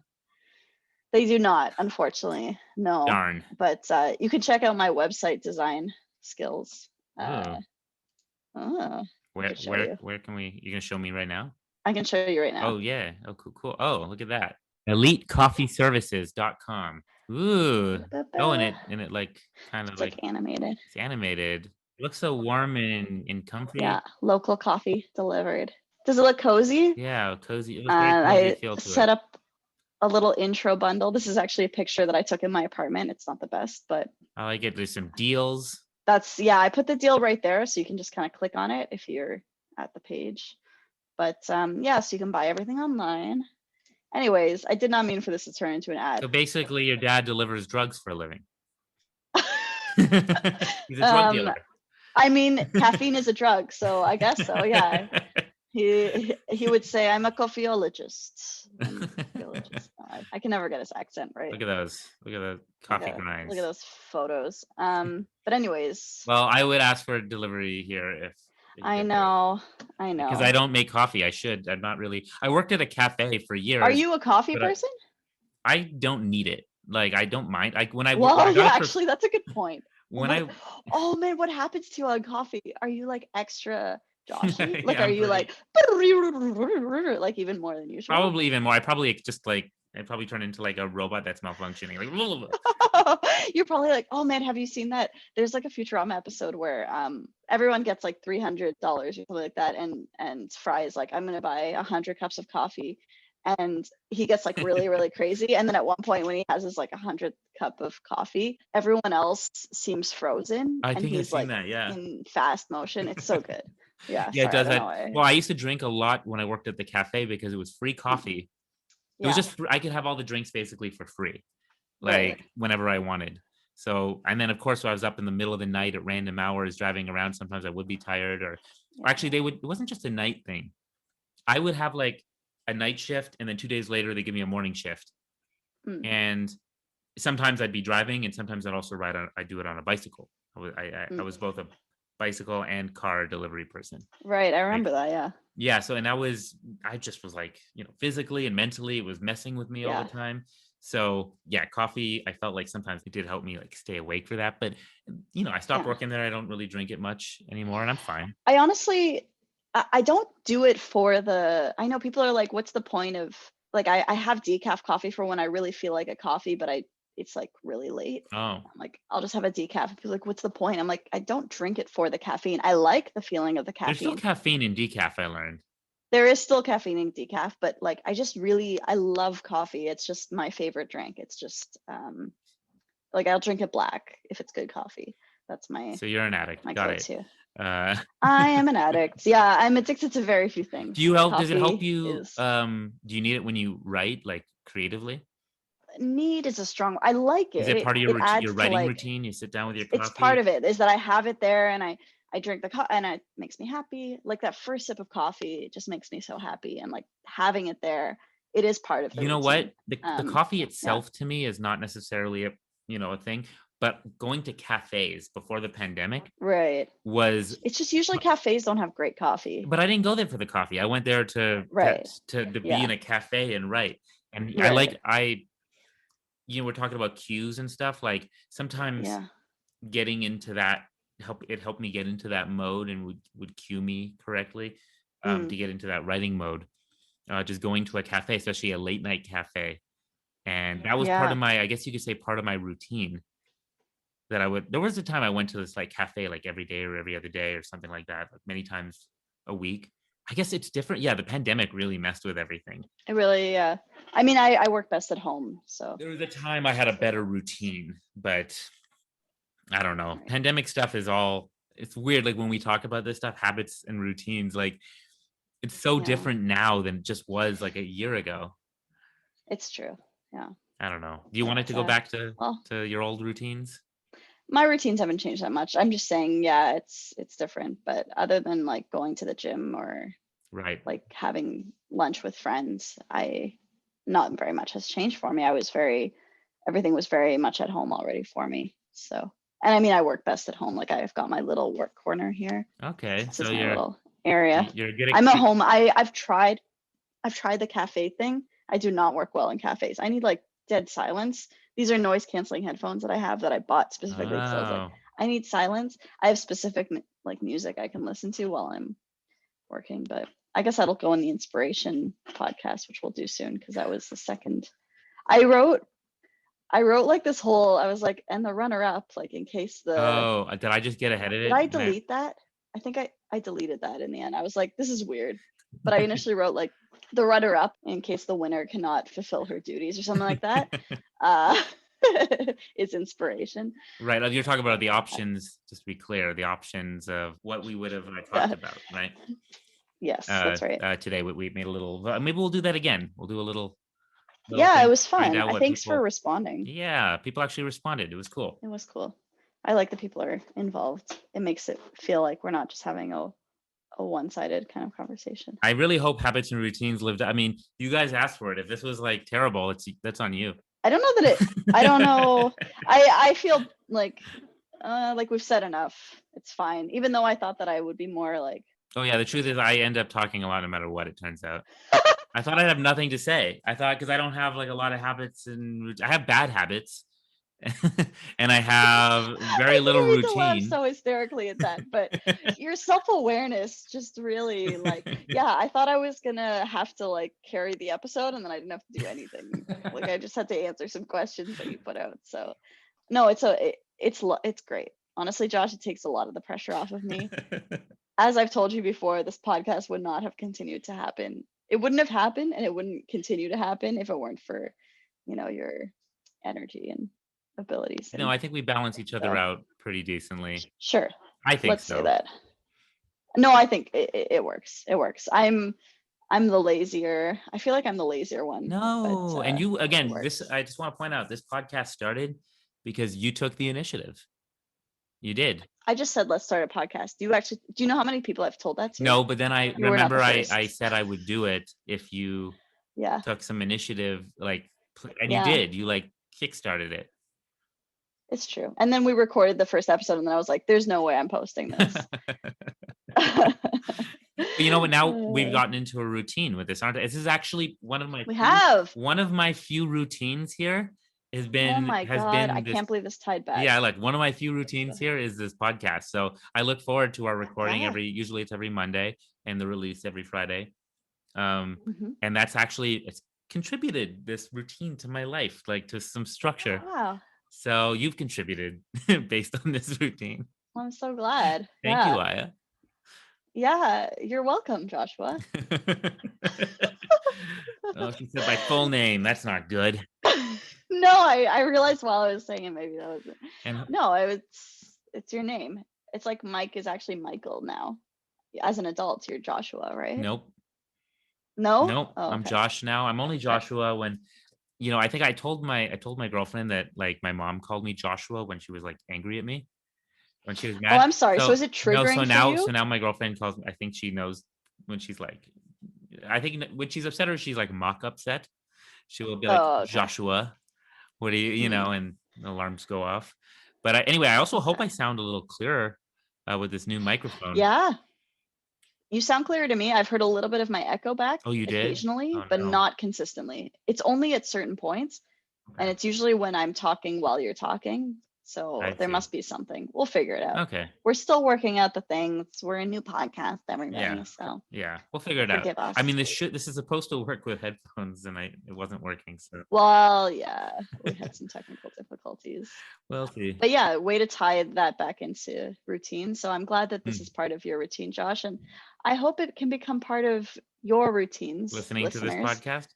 They do not, unfortunately. No. Darn. But you can check out my website design skills. Where can we? You can show me right now? I can show you right now. Oh yeah. Oh cool. Oh, look at that. EliteCoffeeServices.com. Ooh. Oh, and it kind of it's animated. It's animated. It looks so warm and comfy. Yeah, local coffee delivered. Does it look cozy? Yeah, cozy. It was very cozy feel to set up a little intro bundle. This is actually a picture that I took in my apartment. It's not the best, but I like it. There's some deals. I put the deal right there, so you can just kind of click on it if you're at the page. But yeah, so you can buy everything online. Anyways, I did not mean for this to turn into an ad. So basically, your dad delivers drugs for a living. He's a drug dealer. I mean, caffeine is a drug, so I guess so. Yeah, he would say, "I'm a coffeeologist." No, I can never get his accent right. Look at those. Look at the coffee grinds. Look at those photos. But anyways. Well, I would ask for a delivery here if I know. Because I don't make coffee. I should. I'm not really. I worked at a cafe for years. Are you a coffee person? I don't need it. Like, I don't mind. Like when I actually, that's a good point. Oh man, what happens to you on coffee? Are you like extra Joshy? Like, are you like even more than usual? Probably even more. I probably turn into like a robot that's malfunctioning. Like, you're probably like, oh man, have you seen that? There's like a Futurama episode where everyone gets like $300 or something like that, and Fry is like, I'm gonna buy 100 cups of coffee, and he gets like really really crazy, and then at one point when he has his like 100th cup of coffee, everyone else seems frozen. I think he's I've seen like that, yeah, in fast motion. It's so good. Yeah, yeah, it does that. Well, I used to drink a lot when I worked at the cafe because it was free coffee. It was just I could have all the drinks basically for free, like whenever I wanted. So, and then of course, when I was up in the middle of the night at random hours driving around, sometimes I would be tired, or actually it wasn't just a night thing. I would have like a night shift, and then 2 days later they give me a morning shift. And sometimes I'd be driving, and sometimes I'd also I'd do it on a bicycle. I was both a bicycle and car delivery person. Right, I remember that. Yeah. Yeah. So, and I just was like, physically and mentally, it was messing with me all the time. So yeah, coffee, I felt like sometimes it did help me like stay awake for that. But I stopped working there. I don't really drink it much anymore, and I'm fine. I honestly, I don't do it for I know people are like, what's the point of, like, I have decaf coffee for when I really feel like a coffee, but it's like really late. Oh. I'm like, I'll just have a decaf. And people are like, what's the point? I'm like, I don't drink it for the caffeine. I like the feeling of the caffeine. There's still caffeine in decaf, I learned. There is still caffeine in decaf, but like, I love coffee. It's just my favorite drink. It's just, like, I'll drink it black if it's good coffee. That's So you're an addict. Got it. I am an addict. Yeah, I'm addicted to very few things. Does it help you? Do you need it when you write, like creatively? Need is a strong. I like it. Is it part of your writing routine? You sit down with your coffee. It's part of it. Is that I have it there, and I drink the coffee, and it makes me happy. Like that first sip of coffee, it just makes me so happy, and like having it there, it is part of the routine. What? The coffee itself to me is not necessarily a thing. But going to cafes before the pandemic, it's just usually cafes don't have great coffee. But I didn't go there for the coffee. I went there to be in a cafe and write. And we're talking about cues and stuff. Like sometimes getting into that helped me get into that mode, and would cue me correctly to get into that writing mode. Just going to a cafe, especially a late night cafe, and that was part of my, I guess you could say, part of my routine. There was a time I went to this like cafe like every day or every other day or something like that, like many times a week. I guess it's different. Yeah, the pandemic really messed with everything. It really, I mean, I work best at home, so. There was a time I had a better routine, but I don't know. Pandemic stuff it's weird. Like when we talk about this stuff, habits and routines, like it's so different now than it just was like a year ago. It's true. Yeah. I don't know. Do you want it to go back to your old routines? My routines haven't changed that much. I'm just saying, it's different. But other than like going to the gym or like having lunch with friends, not very much has changed for me. Everything was very much at home already for me. So, and I mean, I work best at home. Like I've got my little work corner here. Okay. This is my little area. You're good. I'm at home. I've tried the cafe thing. I do not work well in cafes. I need like dead silence. These are noise canceling headphones that I have that I bought specifically because I was like, I need silence. I have specific like music I can listen to while I'm working, but I guess that'll go in the inspiration podcast, which we'll do soon, because that was the second. I wrote like this whole, I was like, and the runner up, like in case did I just get ahead of it? Did I delete that? I think I deleted that in the end. I was like, this is weird. But I initially wrote like the runner up in case the winner cannot fulfill her duties or something like that. is inspiration. Right. You're talking about the options, just to be clear, the options of what we would have talked about, right? Yes, that's right. Today we made a little, maybe we'll do that again. We'll do a little Yeah, it thing, was find fun. out what Thanks for people, responding. yeah, people actually responded. It was cool. It was cool. I like that people are involved. It makes it feel like we're not just having a one-sided kind of conversation. I really hope habits and routines lived. I mean, you guys asked for it. If this was like terrible, that's on you. I don't know that I don't know. I feel like we've said enough. It's fine. Even though I thought that I would be more like. Oh yeah, the truth is I end up talking a lot no matter what, it turns out. I thought I'd have nothing to say. I thought, because I don't have like a lot of habits, and I have bad habits. And I have very little I routine. laugh so hysterically at that, but your self-awareness just really like, yeah, I thought I was gonna have to like carry the episode, and then I didn't have to do anything. Like I just had to answer some questions that you put out. So no, it's great. Honestly, Josh, it takes a lot of the pressure off of me. As I've told you before, this podcast would not have continued to happen. It wouldn't have happened, and it wouldn't continue to happen if it weren't for, your energy and abilities. No, I think we balance each other out pretty decently. Sure. I think Let's so. say that. No, I think it works. It works. I'm the lazier. I feel like I'm the lazier one. No, and you again, I just want to point out, this podcast started because you took the initiative. You did. I just said, let's start a podcast. Do you know how many people I've told that to? No, but then I remember I said I would do it if you took some initiative, like, and you did. You like kickstarted it. It's true. And then we recorded the first episode, and then I was like, there's no way I'm posting this. But you know what? Now we've gotten into a routine with this, aren't we? This is actually one of my one of my few routines here has been. Oh my God, I can't believe this tied back. Yeah, like one of my few routines here is this podcast. So I look forward to our recording usually it's every Monday, and the release every Friday. And that's actually, it's contributed this routine to my life, like to some structure. Wow. So you've contributed based on this routine. Well, I'm so glad. Thank you, Aya. Yeah, you're welcome, Joshua. Oh, she said my full name. That's not good. No, I realized while I was saying it, maybe that wasn't. No, it's your name. It's like Mike is actually Michael now. As an adult, you're Joshua, right? Nope. No? Nope. Oh, okay. I'm Josh now. I'm only Joshua when, I think I told my girlfriend that like my mom called me Joshua when she was like angry at me. When she was mad. Oh, I'm sorry. So is it triggering for you? So now my girlfriend calls me. I think she knows when she's like, I think when she's upset or she's like mock upset, she will be like, Joshua, what do you, and the alarms go off. But anyway, I also hope I sound a little clearer with this new microphone. Yeah. You sound clearer to me. I've heard a little bit of my echo back. Oh, you did? Occasionally, but not consistently. It's only at certain points. Okay. And it's usually when I'm talking while you're talking. So there must be something. We'll figure it out. Okay. We're still working out the things. We're a new podcast, everybody. Yeah. So we'll figure it out. Us. I mean, this is supposed to work with headphones, and it wasn't working. So. Well, yeah, we had some technical difficulties. We'll see. But yeah, way to tie that back into routine. So I'm glad that this is part of your routine, Josh, and I hope it can become part of your routines. Listening to this podcast.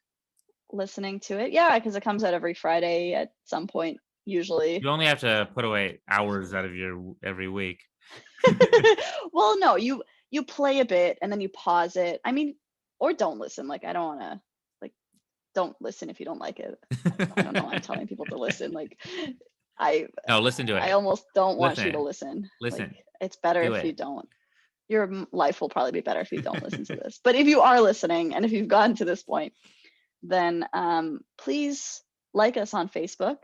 Listening to it, yeah, because it comes out every Friday at some point. Usually you only have to put away hours out of your every week. Well, no, you play a bit and then you pause it. I mean, or don't listen. Like, I don't want to don't listen if you don't like it. I don't know why I'm telling people to listen. Like, no, listen to it. I almost don't want you to listen. Listen. Like, it's better if you don't. Your life will probably be better if you don't listen to this. But if you are listening and if you've gotten to this point, then please like us on Facebook.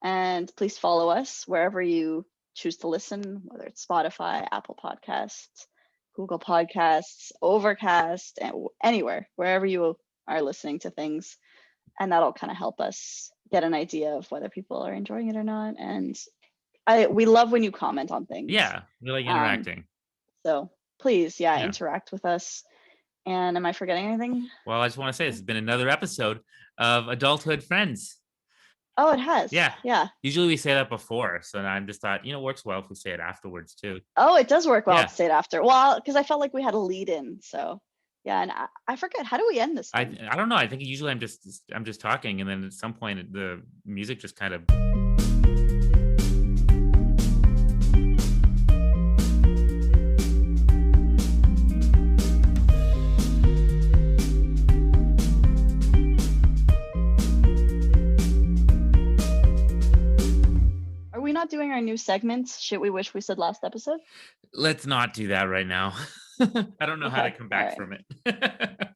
And please follow us wherever you choose to listen, whether it's Spotify, Apple Podcasts, Google Podcasts, Overcast, and anywhere, wherever you are listening to things. And that'll kind of help us get an idea of whether people are enjoying it or not. And we love when you comment on things. Yeah, we like interacting. So please, interact with us. And am I forgetting anything? Well, I just want to say this has been another episode of Adulthood Friends. Oh, it has. Yeah. Yeah. Usually we say that before. So I just thought, it works well if we say it afterwards too. Oh, it does work well to say it after. Well, because I felt like we had a lead in. So yeah. And I forget, how do we end this? I don't know. I think usually I'm just talking, and then at some point the music just kind of not doing our new segments? Shit we wish we said last episode? Let's not do that right now. I don't know how to Okay. come All back right. from it.